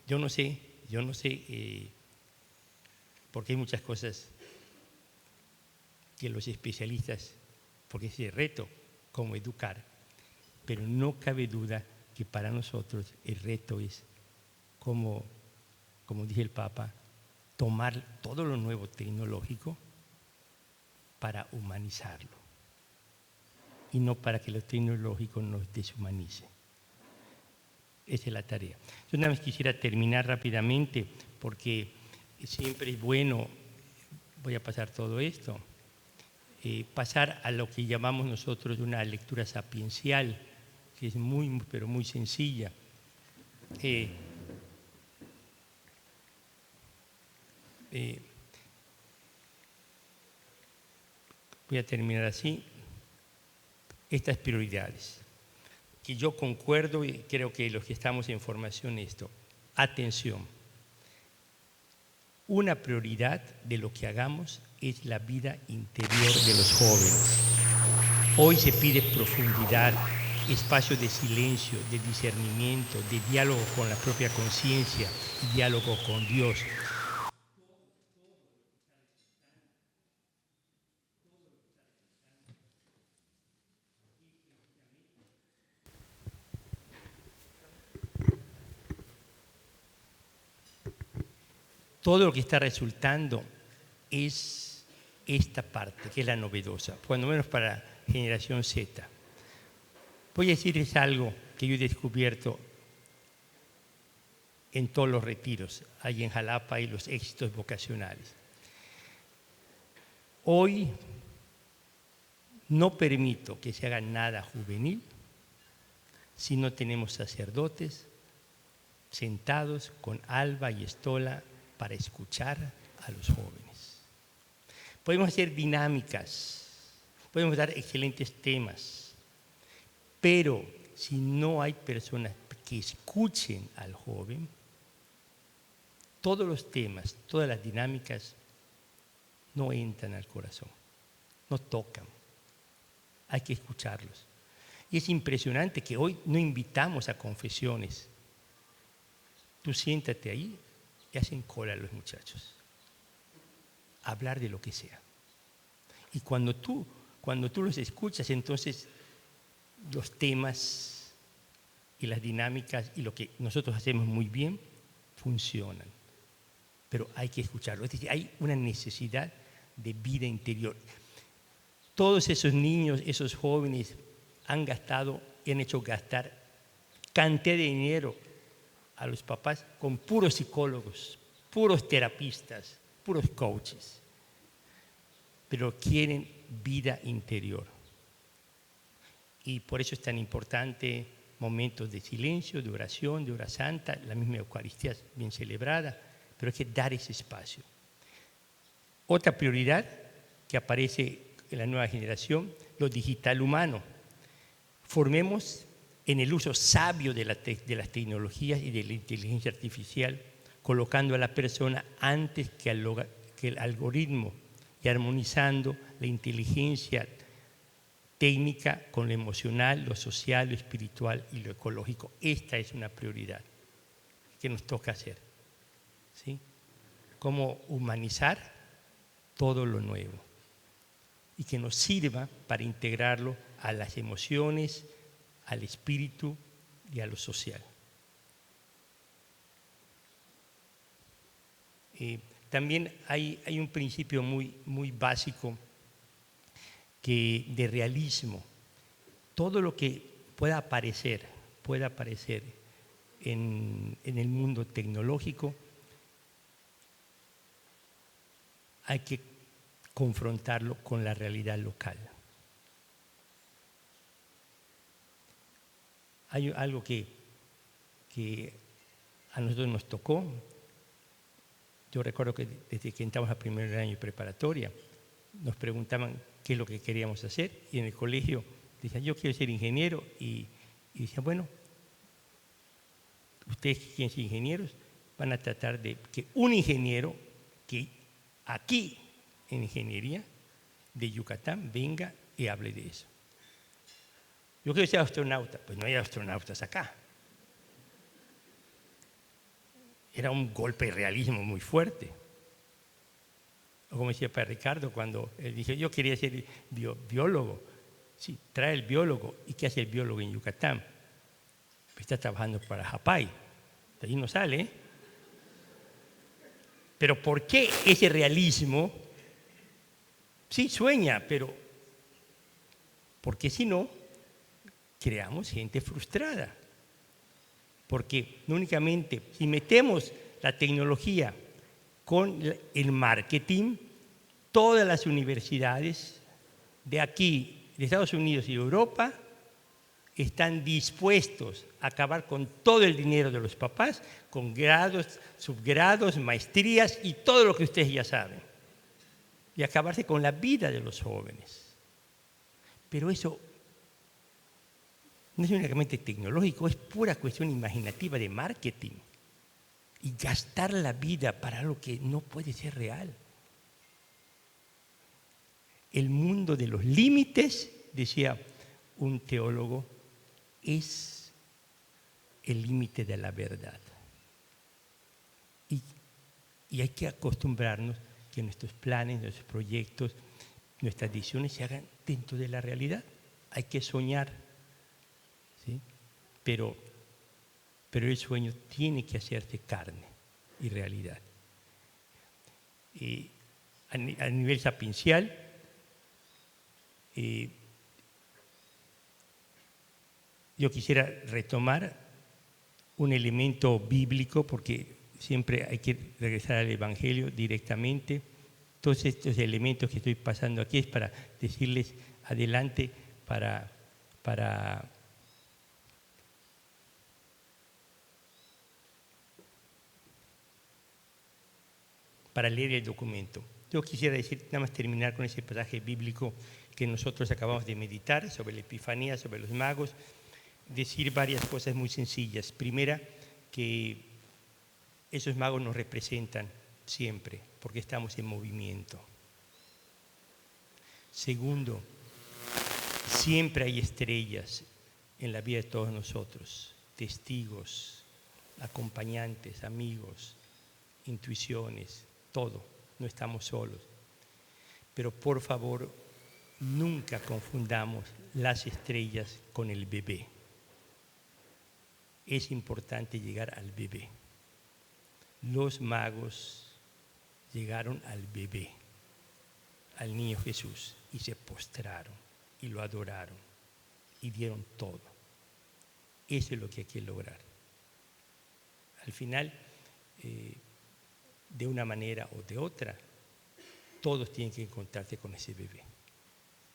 Yo no sé, porque hay muchas cosas que los especialistas, porque es el reto, cómo educar, pero no cabe duda que para nosotros el reto es como dice el Papa, tomar todo lo nuevo tecnológico para humanizarlo y no para que lo tecnológico nos deshumanice. Esa es la tarea. Yo nada más quisiera terminar rápidamente porque siempre es bueno, voy a pasar todo esto, pasar a lo que llamamos nosotros una lectura sapiencial, que es muy, pero muy sencilla. Voy a terminar así. Estas prioridades, que yo concuerdo y creo que los que estamos en formación esto. Atención. una prioridad de lo que hagamos es la vida interior de los jóvenes. Hoy se pide profundidad, espacio de silencio, de discernimiento, de diálogo con la propia conciencia y diálogo con Dios. Todo lo que está resultando es esta parte, que es la novedosa, cuando menos para generación Z. Voy a decirles algo que yo he descubierto en todos los retiros, ahí en Jalapa y los éxitos vocacionales. Hoy no permito que se haga nada juvenil si no tenemos sacerdotes sentados con alba y estola para escuchar a los jóvenes. Podemos hacer dinámicas, podemos dar excelentes temas, pero si no hay personas que escuchen al joven, todos los temas, todas las dinámicas no entran al corazón, no tocan. Hay que escucharlos. Y es impresionante que hoy no invitamos a confesiones. Tú siéntate ahí y hacen cola los muchachos. Hablar de lo que sea. Y cuando tú los escuchas, entonces los temas y las dinámicas y lo que nosotros hacemos muy bien funcionan. Pero hay que escucharlo. Es decir, hay una necesidad de vida interior. Todos esos niños, esos jóvenes han gastado y han hecho gastar cantidad de dinero a los papás con puros psicólogos, puros terapistas, puros coaches, pero quieren vida interior. Y por eso es tan importante momentos de silencio, de oración, de hora santa, la misma Eucaristía bien celebrada, pero hay que dar ese espacio. Otra prioridad que aparece en la nueva generación, lo digital humano. Formemos en el uso sabio de las tecnologías y de la inteligencia artificial, colocando a la persona antes que el algoritmo y armonizando la inteligencia técnica con lo emocional, lo social, lo espiritual y lo ecológico. Esta es una prioridad que nos toca hacer. ¿Sí? Cómo humanizar todo lo nuevo y que nos sirva para integrarlo a las emociones, al espíritu y a lo social. También hay un principio muy básico de realismo. Todo lo que pueda aparecer en el mundo tecnológico hay que confrontarlo con la realidad local. Hay algo que a nosotros nos tocó. Yo recuerdo que desde que entramos a primer año de preparatoria, nos preguntaban qué es lo que queríamos hacer, y en el colegio decían, yo quiero ser ingeniero, y decían, bueno, ustedes que quieren ser ingenieros, van a tratar de que un ingeniero que aquí en ingeniería de Yucatán venga y hable de eso. Yo quiero ser astronauta, pues no hay astronautas acá. Era un golpe de realismo muy fuerte. O como decía Padre Ricardo cuando él dijo, yo quería ser biólogo. Sí, trae el biólogo. ¿Y qué hace el biólogo en Yucatán? Pues está trabajando para Japay. De ahí no sale, ¿eh? Pero ¿por qué ese realismo? Sí, sueña, pero porque si no, creamos gente frustrada. Porque no únicamente, si metemos la tecnología con el marketing, todas las universidades de aquí, de Estados Unidos y Europa, están dispuestos a acabar con todo el dinero de los papás, con grados, subgrados, maestrías y todo lo que ustedes ya saben, y acabarse con la vida de los jóvenes. Pero eso no es únicamente tecnológico, es pura cuestión imaginativa de marketing. y gastar la vida para algo que no puede ser real. El mundo de los límites, decía un teólogo, es el límite de la verdad. Y hay que acostumbrarnos que nuestros planes, nuestros proyectos, nuestras decisiones se hagan dentro de la realidad. Hay que soñar, ¿sí? Pero el sueño tiene que hacerse carne y realidad. A nivel sapiencial, yo quisiera retomar un elemento bíblico, porque siempre hay que regresar al Evangelio directamente. Todos estos elementos que estoy pasando aquí es para decirles adelante, para leer el documento. Yo quisiera decir, nada más terminar con ese pasaje bíblico que nosotros acabamos de meditar sobre la Epifanía, sobre los magos, decir varias cosas muy sencillas. Primera, que esos magos nos representan siempre, porque estamos en movimiento. Segundo, siempre hay estrellas en la vida de todos nosotros, testigos, acompañantes, amigos, intuiciones, todo, no estamos solos. Pero por favor, nunca confundamos las estrellas con el bebé. Es importante llegar al bebé. Los magos llegaron al bebé, al niño Jesús, y se postraron y lo adoraron y dieron todo. Eso es lo que hay que lograr. Al final, de una manera o de otra, todos tienen que encontrarse con ese bebé.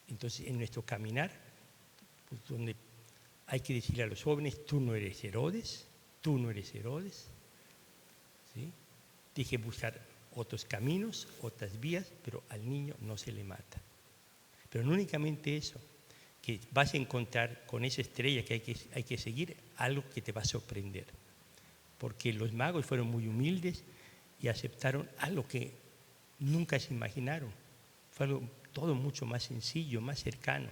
Entonces, en nuestro caminar, pues, donde hay que decirle a los jóvenes, tú no eres Herodes, ¿sí? Tienes que buscar otros caminos, otras vías, pero al niño no se le mata. Pero no únicamente eso, que vas a encontrar con esa estrella que hay que seguir algo que te va a sorprender. Porque los magos fueron muy humildes y aceptaron algo que nunca se imaginaron. Fue algo todo mucho más sencillo, más cercano,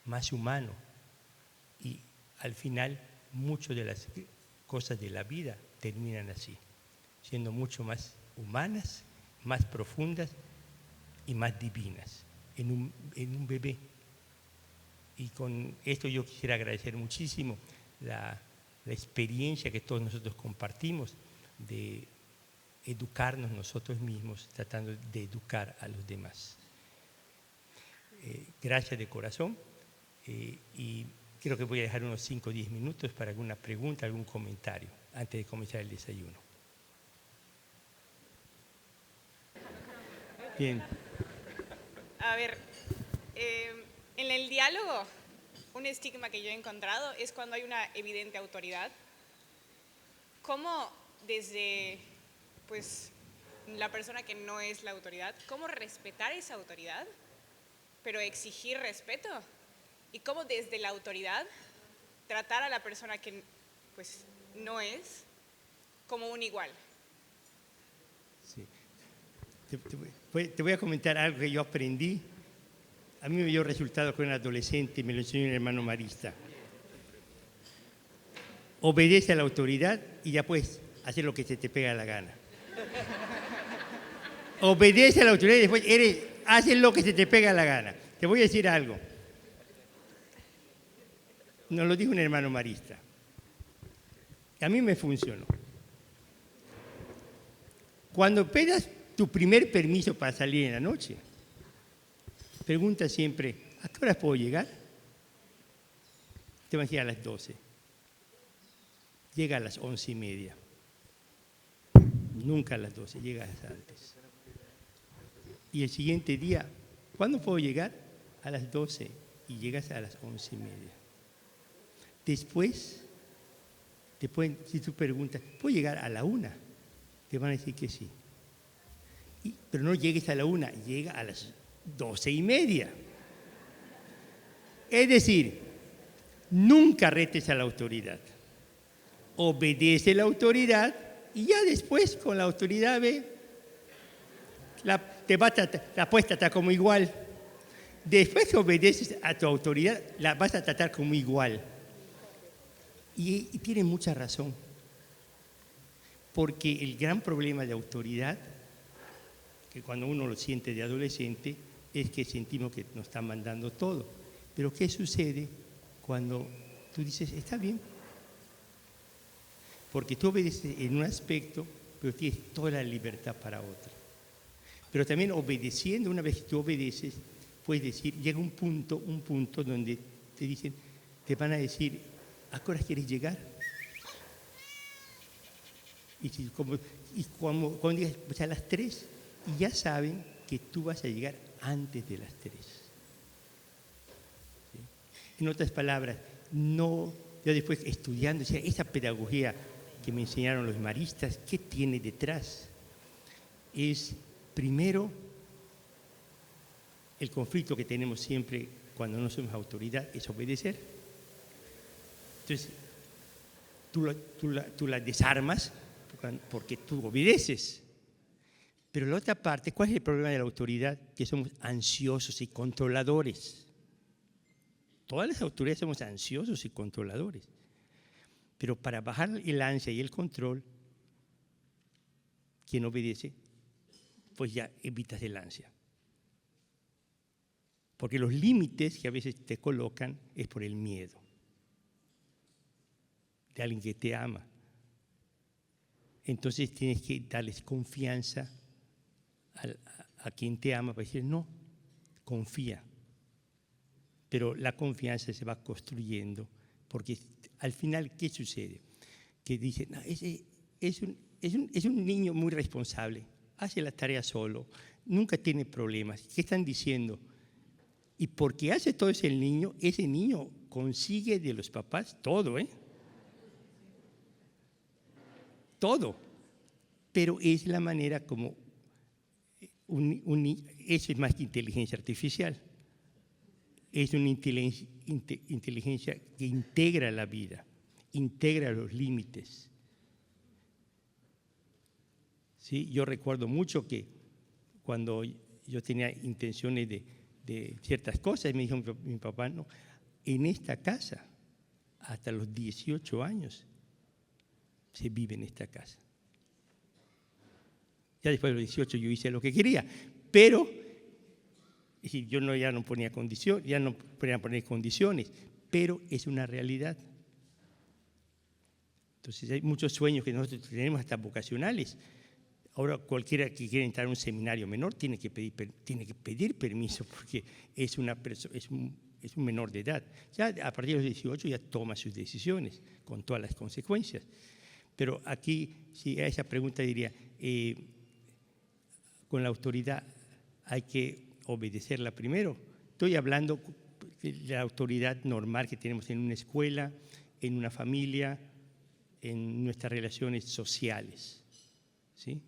más humano. Y al final, muchas de las cosas de la vida terminan así, siendo mucho más humanas, más profundas y más divinas en un bebé. Y con esto yo quisiera agradecer muchísimo la experiencia que todos nosotros compartimos de educarnos nosotros mismos, tratando de educar a los demás. Gracias de corazón, y creo que voy a dejar unos 5 o 10 minutos para alguna pregunta, algún comentario, antes de comenzar el desayuno. Bien. A ver, en el diálogo, un estigma que yo he encontrado es cuando hay una evidente autoridad. ¿Cómo desde la persona que no es la autoridad, cómo respetar esa autoridad, pero exigir respeto? Y cómo desde la autoridad tratar a la persona que no es como un igual. Sí. Te voy a comentar algo que yo aprendí. A mí me dio resultado con un adolescente, me lo enseñó un hermano marista. Obedece a la autoridad y ya puedes hacer lo que se te pega la gana. Obedece a la autoridad y después haces lo que se te pega la gana. Te voy a decir algo. Nos lo dijo un hermano marista. A mí me funcionó. Cuando pidas tu primer permiso para salir en la noche, pregunta siempre, ¿a qué horas puedo llegar? Te van a decir a las 12. Llega a las 11:30. Nunca a las 12, llegas antes. Y el siguiente día, ¿cuándo puedo llegar? A las 12 y llegas a las 11:30. Después, si tú preguntas, ¿puedo llegar a la 1? Te van a decir que sí. Pero no llegues a la 1, llega a las 12:30. Es decir, nunca retes a la autoridad. Obedece la autoridad Y ya después, con la autoridad, la puedes tratar como igual. Después que obedeces a tu autoridad, la vas a tratar como igual. Y tiene mucha razón. Porque el gran problema de autoridad, que cuando uno lo siente de adolescente, es que sentimos que nos están mandando todo. Pero ¿qué sucede cuando tú dices, está bien? Porque tú obedeces en un aspecto, pero tienes toda la libertad para otro. Pero también obedeciendo, una vez que tú obedeces, puedes decir, llega un punto donde te dicen, te van a decir, ¿a qué horas quieres llegar? Y cuando digas, pues a las 3, y ya saben que tú vas a llegar antes de las 3. ¿Sí? En otras palabras, yo después estudiando, decía, esa pedagogía que me enseñaron los maristas, ¿qué tiene detrás? Es, primero, el conflicto que tenemos siempre cuando no somos autoridad, es obedecer. Entonces, tú la desarmas porque tú obedeces. Pero la otra parte, ¿cuál es el problema de la autoridad? Que somos ansiosos y controladores. Todas las autoridades somos ansiosos y controladores. Pero para bajar el ansia y el control, quien obedece, pues ya evitas el ansia. Porque los límites que a veces te colocan es por el miedo de alguien que te ama. Entonces tienes que darles confianza a quien te ama para decir, no, confía. Pero la confianza se va construyendo, porque al final, ¿qué sucede? Que dicen, no, ese es un niño muy responsable, hace la tarea solo, nunca tiene problemas. ¿Qué están diciendo? Y porque hace todo ese niño consigue de los papás todo, todo. Pero es la manera como eso es más que inteligencia artificial. Es una inteligencia que integra la vida, integra los límites. ¿Sí? Yo recuerdo mucho que cuando yo tenía intenciones de ciertas cosas, me dijo mi papá, no, en esta casa, hasta los 18 años, se vive en esta casa. Ya después de los 18 yo hice lo que quería, pero yo ya no ponía condiciones, ya no podía poner condiciones, pero es una realidad. Entonces hay muchos sueños que nosotros tenemos hasta vocacionales. Ahora cualquiera que quiera entrar a un seminario menor tiene que pedir permiso porque es un menor de edad. Ya a partir de los 18 ya toma sus decisiones con todas las consecuencias. Pero aquí, si a esa pregunta diría, con la autoridad hay que obedecerla primero. Estoy hablando de la autoridad normal que tenemos en una escuela, en una familia, en nuestras relaciones sociales, ¿sí?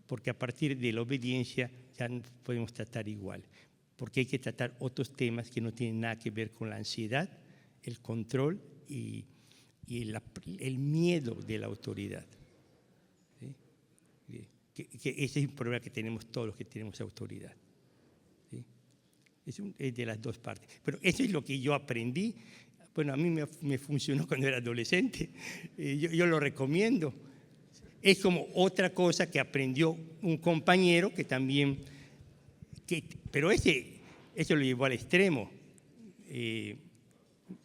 Porque a partir de la obediencia ya no podemos tratar igual, porque hay que tratar otros temas que no tienen nada que ver con la ansiedad, el control y el miedo de la autoridad. ¿Sí? Que ese es un problema que tenemos todos los que tenemos autoridad. ¿Sí? Es de las dos partes. Pero eso es lo que yo aprendí. Bueno, a mí me funcionó cuando era adolescente. Yo lo recomiendo. Es como otra cosa que aprendió un compañero que también, pero eso lo llevó al extremo.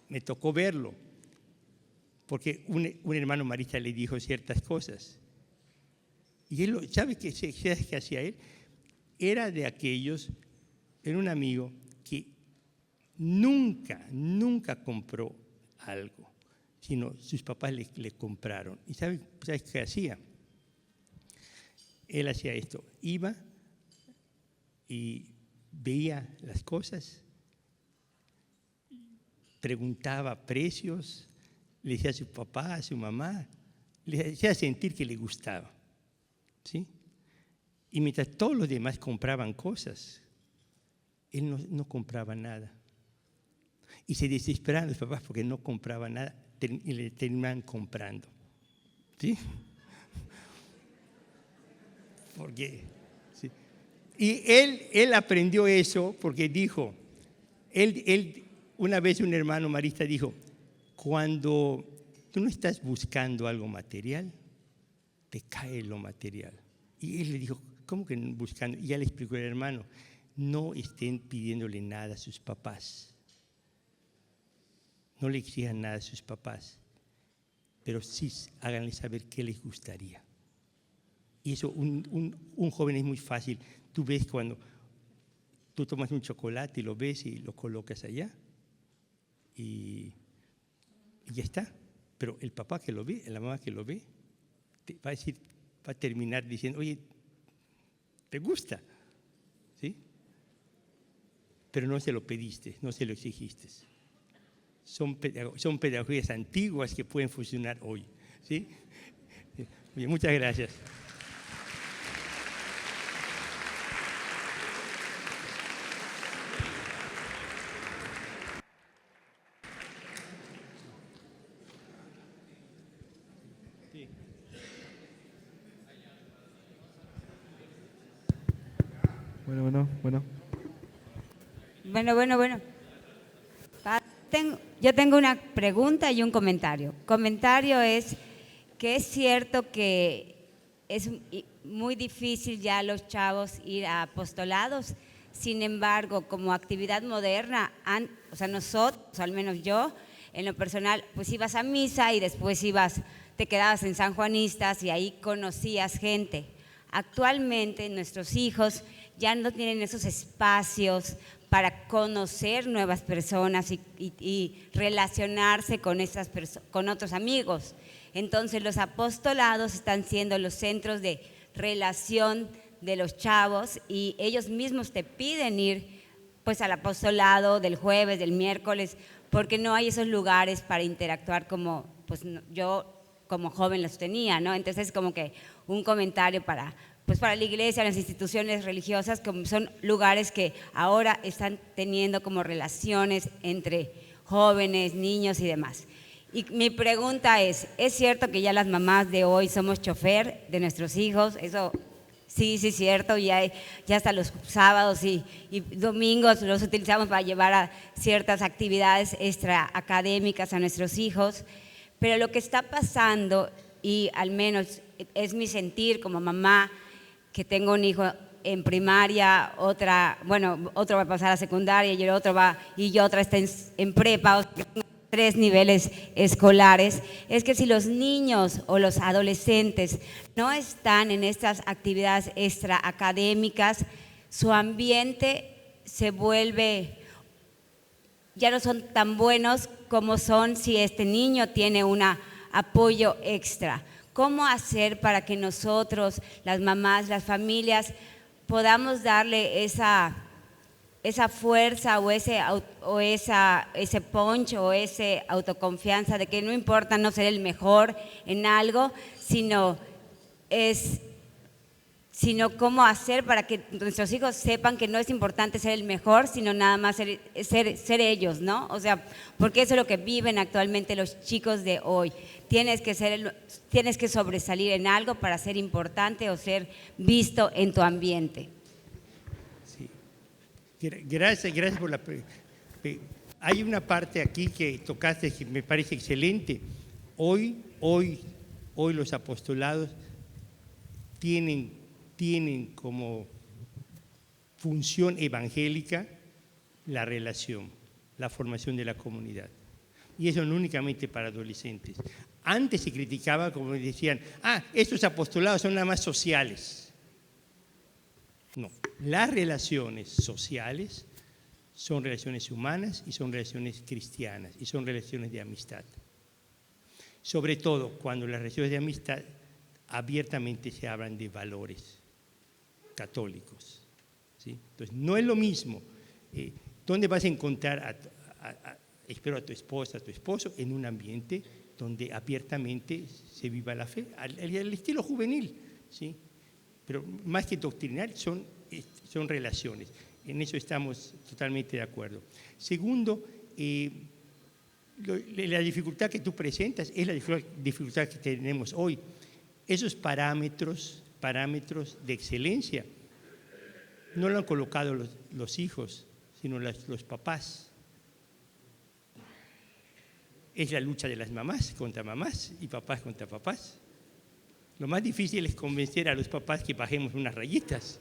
Me tocó verlo, porque un hermano marista le dijo ciertas cosas. Y él, ¿sabe qué hacía él? Era de aquellos, era un amigo que nunca compró algo, sino sus papás le compraron. ¿Y sabes qué hacía? Él hacía esto, iba y veía las cosas, preguntaba precios, le decía a su papá, a su mamá, le hacía sentir que le gustaba. ¿Sí? Y mientras todos los demás compraban cosas, él no compraba nada. Y se desesperaban los papás porque no compraba nada y le terminaban comprando. ¿Sí? Porque, sí. Y él aprendió eso porque dijo, una vez un hermano marista dijo, cuando tú no estás buscando algo material, te cae lo material. Y él le dijo, ¿cómo que no buscando? Y ya le explicó el hermano, no estén pidiéndole nada a sus papás. No le exijan nada a sus papás, pero sí háganle saber qué les gustaría. Y eso, un joven es muy fácil. Tú ves cuando tú tomas un chocolate y lo ves y lo colocas allá y ya está. Pero el papá que lo ve, la mamá que lo ve, va a terminar diciendo, oye, ¿te gusta? ¿Sí? Pero no se lo pediste, no se lo exigiste. Son pedagogías antiguas que pueden funcionar hoy. ¿Sí? Bien, muchas gracias. Bueno. Yo tengo una pregunta y un comentario. Comentario es que es cierto que es muy difícil ya los chavos ir a apostolados. Sin embargo, como actividad moderna, o sea, nosotros, al menos yo, en lo personal, pues ibas a misa y después te quedabas en San Juanistas y ahí conocías gente. Actualmente nuestros hijos ya no tienen esos espacios para conocer nuevas personas y relacionarse con otros amigos. Entonces los apostolados están siendo los centros de relación de los chavos y ellos mismos te piden ir pues al apostolado del jueves, del miércoles, porque no hay esos lugares para interactuar como pues yo como joven los tenía, ¿no? Entonces como que un comentario para la iglesia, las instituciones religiosas, como son lugares que ahora están teniendo como relaciones entre jóvenes, niños y demás. Y mi pregunta es cierto que ya las mamás de hoy somos chofer de nuestros hijos? Eso sí, es cierto, ya hasta los sábados y domingos los utilizamos para llevar a ciertas actividades extraacadémicas a nuestros hijos, pero lo que está pasando, y al menos es mi sentir como mamá, que tengo un hijo en primaria, otro va a pasar a secundaria y otra está en prepa, o sea, 3 niveles escolares, es que si los niños o los adolescentes no están en estas actividades extraacadémicas, su ambiente se vuelve, ya no son tan buenos como son si este niño tiene un apoyo extra. ¿Cómo hacer para que nosotros, las mamás, las familias, podamos darle esa fuerza o ese punch o esa autoconfianza de que no importa no ser el mejor en algo, sino cómo hacer para que nuestros hijos sepan que no es importante ser el mejor, sino nada más ser ellos, ¿no? O sea, porque eso es lo que viven actualmente los chicos de hoy. Tienes que sobresalir en algo para ser importante o ser visto en tu ambiente. Sí. Gracias por la pregunta. Hay una parte aquí que tocaste que me parece excelente. Hoy los apostolados tienen como función evangélica la relación, la formación de la comunidad. Y eso no únicamente para adolescentes. Antes se criticaba, como decían, estos apostolados son nada más sociales. No, las relaciones sociales son relaciones humanas y son relaciones cristianas y son relaciones de amistad. Sobre todo cuando las relaciones de amistad abiertamente se hablan de valores católicos. ¿Sí? Entonces, no es lo mismo. ¿Dónde vas a encontrar espero a tu esposa, a tu esposo, en un ambiente donde abiertamente se viva la fe, al estilo juvenil, ¿sí? Pero más que doctrinar, son relaciones. En eso estamos totalmente de acuerdo. Segundo, La dificultad que tú presentas es la dificultad que tenemos hoy. Esos parámetros de excelencia no lo han colocado los hijos, sino los papás. Es la lucha de las mamás contra mamás y papás contra papás. Lo más difícil es convencer a los papás que bajemos unas rayitas,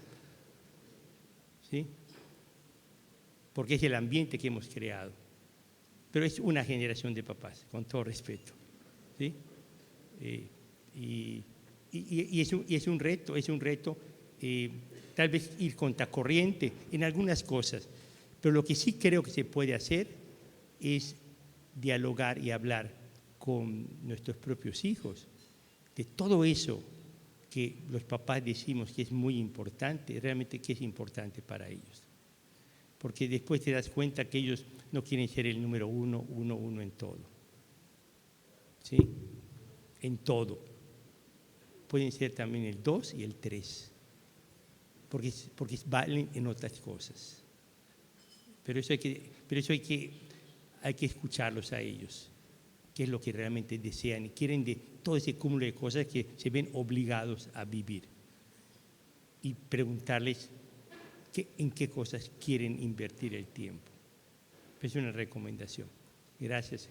¿sí? Porque es el ambiente que hemos creado. Pero es una generación de papás, con todo respeto, ¿sí? Y es un reto, tal vez ir contracorriente en algunas cosas, pero lo que sí creo que se puede hacer es dialogar y hablar con nuestros propios hijos de todo eso que los papás decimos que es muy importante, realmente que es importante para ellos. Porque después te das cuenta que ellos no quieren ser el número uno en todo. ¿Sí? En todo. Pueden ser también el 2 y el 3, porque valen en otras cosas. Pero eso hay que escucharlos a ellos, qué es lo que realmente desean y quieren de todo ese cúmulo de cosas que se ven obligados a vivir. Y preguntarles en qué cosas quieren invertir el tiempo. Es una recomendación. Gracias.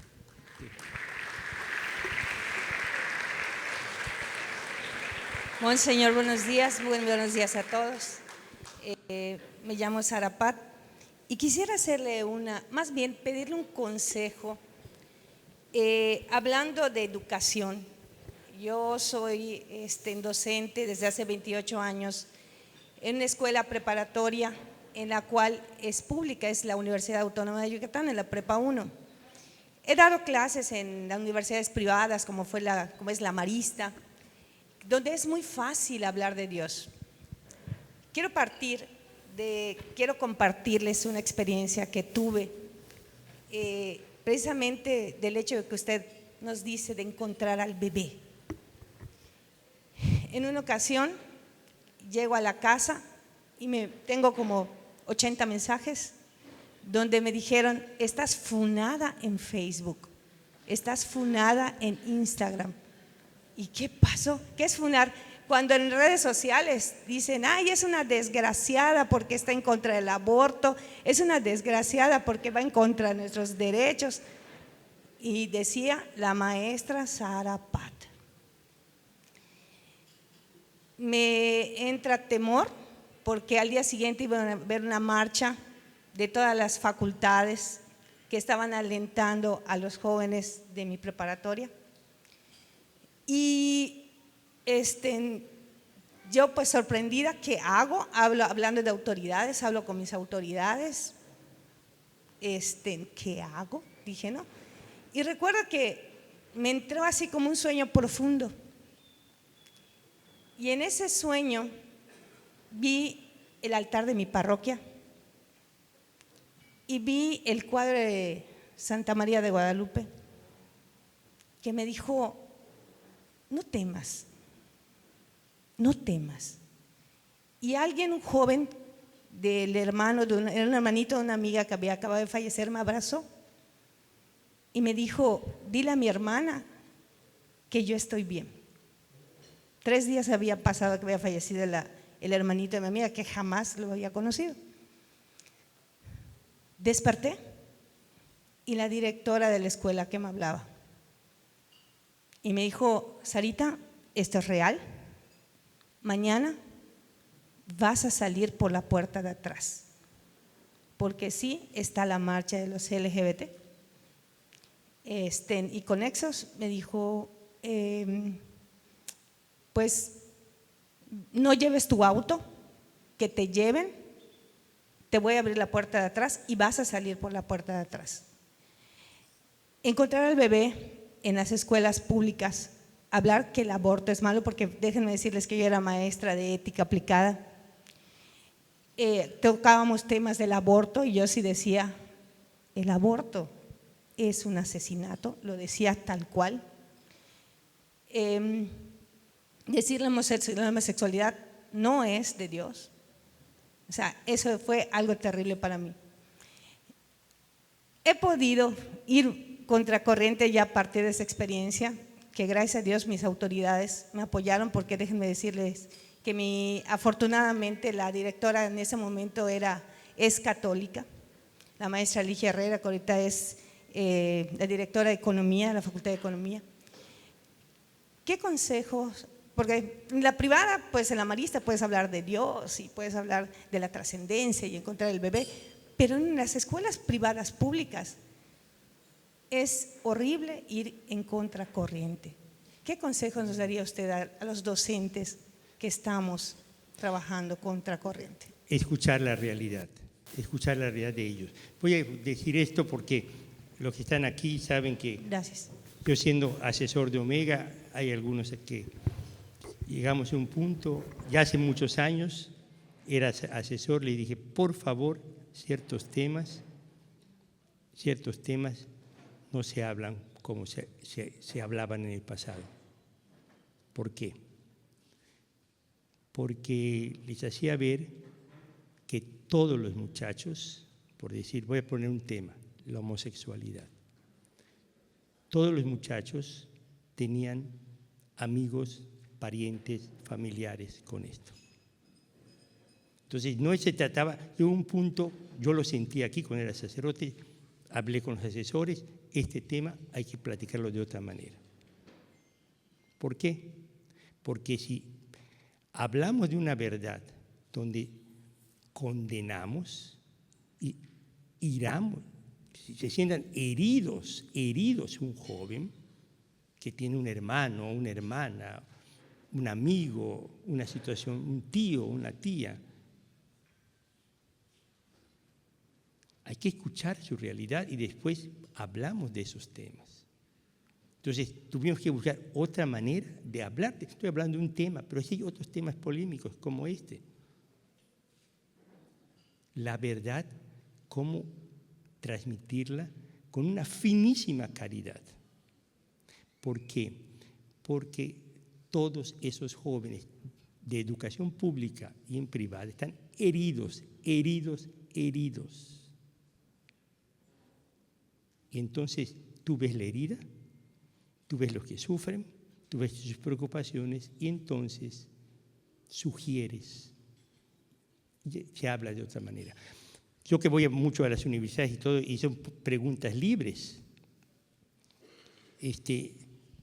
Monseñor, buenos días a todos. Me llamo Sara Pat y quisiera hacerle más bien pedirle un consejo hablando de educación. Yo soy docente desde hace 28 años en una escuela preparatoria en la cual es pública, es la Universidad Autónoma de Yucatán, en la Prepa 1. He dado clases en las universidades privadas como es la Marista, donde es muy fácil hablar de Dios. Quiero compartirles una experiencia que tuve precisamente del hecho de que usted nos dice de encontrar al bebé. En una ocasión llego a la casa y tengo como 80 mensajes donde me dijeron: estás funada en Facebook, estás funada en Instagram. ¿Y qué pasó? ¿Qué es funar? Cuando en redes sociales dicen: ay, es una desgraciada porque está en contra del aborto, es una desgraciada porque va en contra de nuestros derechos. Y decía la maestra Sara Pat. Me entra temor porque al día siguiente iban a ver una marcha de todas las facultades que estaban alentando a los jóvenes de mi preparatoria. Y yo pues sorprendida, ¿qué hago? Hablando de autoridades, hablo con mis autoridades. ¿Qué hago? Dije, no. Y recuerdo que me entró así como un sueño profundo. Y en ese sueño vi el altar de mi parroquia y vi el cuadro de Santa María de Guadalupe, que me dijo: no temas, no temas. Y un joven del hermano, un hermanito de una amiga que había acabado de fallecer, me abrazó y me dijo: dile a mi hermana que yo estoy bien. 3 días había pasado que había fallecido el hermanito de mi amiga, que jamás lo había conocido. Desperté y la directora de la escuela que me hablaba y me dijo: Sarita, esto es real, mañana vas a salir por la puerta de atrás, porque sí está la marcha de los LGBT. Y Conexos me dijo: pues no lleves tu auto, que te lleven, te voy a abrir la puerta de atrás y vas a salir por la puerta de atrás. Encontrar al bebé en las escuelas públicas, hablar que el aborto es malo, porque déjenme decirles que yo era maestra de ética aplicada. Tocábamos temas del aborto y yo sí decía: el aborto es un asesinato, lo decía tal cual. Decir la homosexualidad no es de Dios. O sea, eso fue algo terrible para mí. He podido ir contracorriente ya a partir de esa experiencia, que gracias a Dios mis autoridades me apoyaron, porque déjenme decirles que afortunadamente la directora en ese momento es católica, la maestra Ligia Herrera, que ahorita es la directora de Economía, de la Facultad de Economía. ¿Qué consejos? Porque en la privada, pues en la marista puedes hablar de Dios y puedes hablar de la trascendencia y encontrar el bebé, pero en las escuelas privadas públicas es horrible ir en contracorriente. ¿Qué consejos nos daría usted a los docentes que estamos trabajando contracorriente? Escuchar la realidad de ellos. Voy a decir esto porque los que están aquí saben que Gracias. yo, siendo asesor de Omega, hay algunos que llegamos a un punto, ya hace muchos años, era asesor, le dije, por favor, ciertos temas no se hablan como se hablaban en el pasado. ¿Por qué? Porque les hacía ver que todos los muchachos, por decir, voy a poner un tema, la homosexualidad, todos los muchachos tenían amigos, parientes, familiares con esto. Entonces, no se trataba, de un punto, yo lo sentí aquí cuando era sacerdote, hablé con los asesores, este tema hay que platicarlo de otra manera. ¿Por qué? Porque si hablamos de una verdad donde condenamos y iramos, si se sientan heridos un joven que tiene un hermano, una hermana, un amigo, una situación, un tío, una tía, hay que escuchar su realidad y después hablamos de esos temas. Entonces, tuvimos que buscar otra manera de hablar. Estoy hablando de un tema, pero hay otros temas polémicos como este. La verdad, cómo transmitirla con una finísima caridad. ¿Por qué? Porque todos esos jóvenes de educación pública y en privada están heridos. Y entonces tú ves la herida, tú ves los que sufren, tú ves sus preocupaciones y entonces sugieres, se habla de otra manera. Yo que voy mucho a las universidades y todo, y son preguntas libres.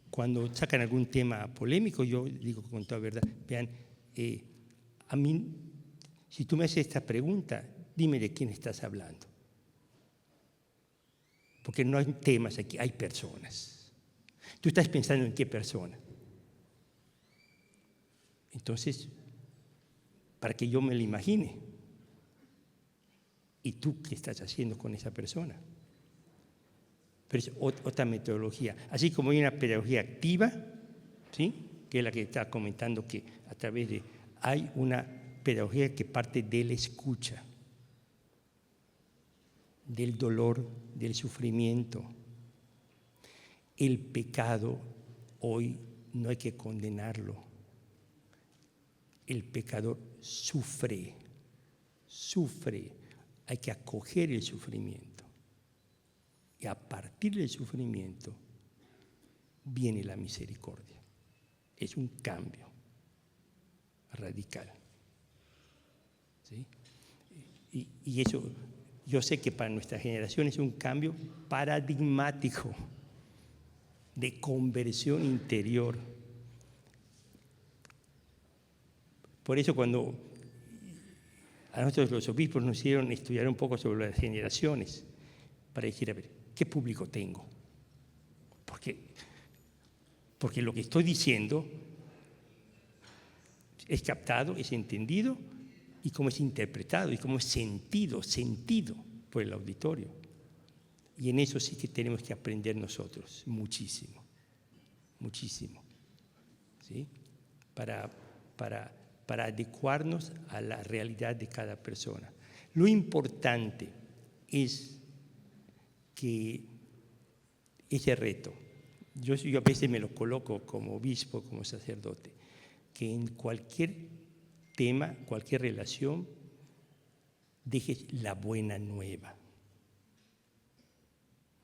Cuando sacan algún tema polémico, yo digo con toda verdad, vean, a mí, si tú me haces esta pregunta, dime de quién estás hablando. Porque no hay temas aquí, hay personas. Tú estás pensando en qué persona. Entonces, para que yo me lo imagine. ¿Y tú qué estás haciendo con esa persona? Pero es otra metodología. Así como hay una pedagogía activa, ¿sí?, que es la que está comentando, que a través de... Hay una pedagogía que parte de la escucha, del dolor, del sufrimiento. El pecado hoy no hay que condenarlo. El pecador sufre. Hay que acoger el sufrimiento. Y a partir del sufrimiento viene la misericordia. Es un cambio radical. ¿Sí? Y eso, yo sé que para nuestra generación es un cambio paradigmático de conversión interior. Por eso cuando a nosotros los obispos nos hicieron estudiar un poco sobre las generaciones, para decir, a ver, ¿qué público tengo? Porque lo que estoy diciendo es captado, es entendido, y cómo es interpretado, y cómo es sentido por el auditorio. Y en eso sí que tenemos que aprender nosotros, muchísimo, ¿sí? Para adecuarnos a la realidad de cada persona. Lo importante es que ese reto, yo a veces me lo coloco como obispo, como sacerdote, que en cualquier tema, cualquier relación, dejes la buena nueva.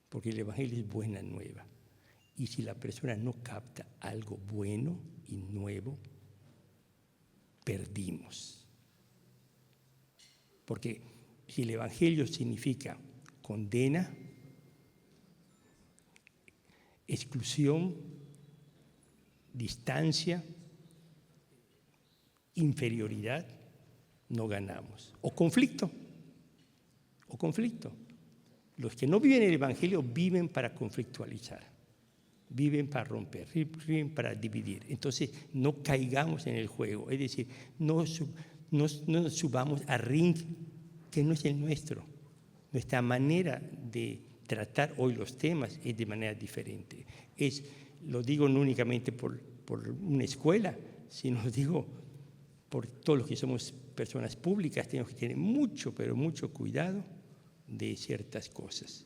porque el Evangelio es buena nueva. Y si la persona no capta algo bueno y nuevo, perdimos. Porque si el Evangelio significa condena, exclusión, distancia, inferioridad, no ganamos. O conflicto. Los que no viven el Evangelio viven para conflictualizar, viven para romper, viven para dividir. Entonces, no caigamos en el juego, es decir, no nos subamos al ring que no es el nuestro. Nuestra manera de tratar hoy los temas es de manera diferente. Lo digo no únicamente por una escuela, sino lo digo por todos los que somos personas públicas. Tenemos que tener mucho, pero mucho cuidado de ciertas cosas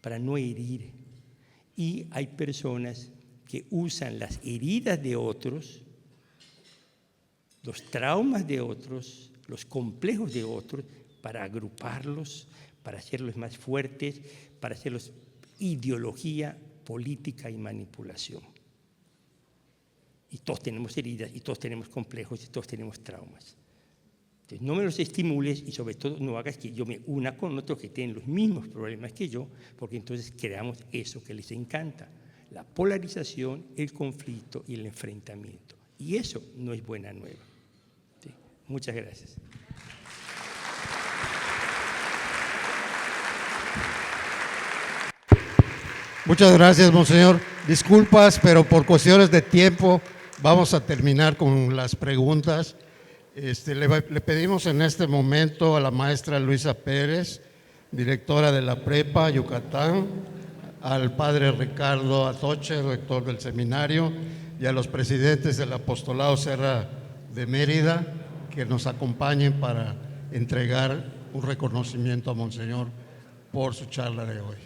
para no herir. Y hay personas que usan las heridas de otros, los traumas de otros, los complejos de otros, para agruparlos, para hacerlos más fuertes, para hacerlos ideología política y manipulación. Y todos tenemos heridas, y todos tenemos complejos, y todos tenemos traumas. Entonces, no me los estimules y sobre todo no hagas que yo me una con otros que tienen los mismos problemas que yo, porque entonces creamos eso que les encanta, la polarización, el conflicto y el enfrentamiento. Y eso no es buena nueva. ¿Sí? Muchas gracias. Muchas gracias, monseñor. Disculpas, pero por cuestiones de tiempo vamos a terminar con las preguntas. Le pedimos en este momento a la maestra Luisa Pérez, directora de la Prepa Yucatán, al padre Ricardo Atoche, rector del seminario, y a los presidentes del Apostolado Serra de Mérida, que nos acompañen para entregar un reconocimiento a monseñor por su charla de hoy.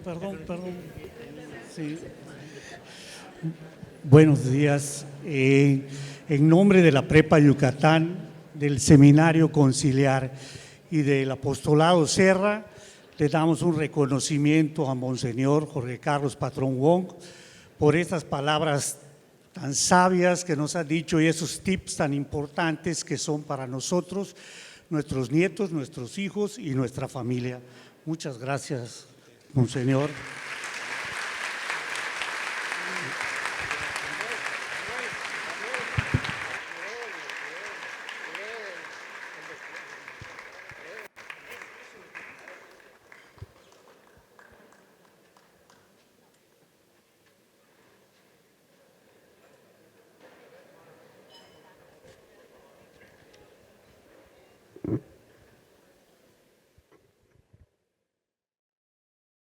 Perdón. Sí. Buenos días. En nombre de la Prepa Yucatán, del Seminario Conciliar y del Apostolado Serra, le damos un reconocimiento a Monseñor Jorge Carlos Patrón Wong por estas palabras tan sabias que nos ha dicho y esos tips tan importantes que son para nosotros, nuestros nietos, nuestros hijos y nuestra familia. Muchas gracias, Monseñor.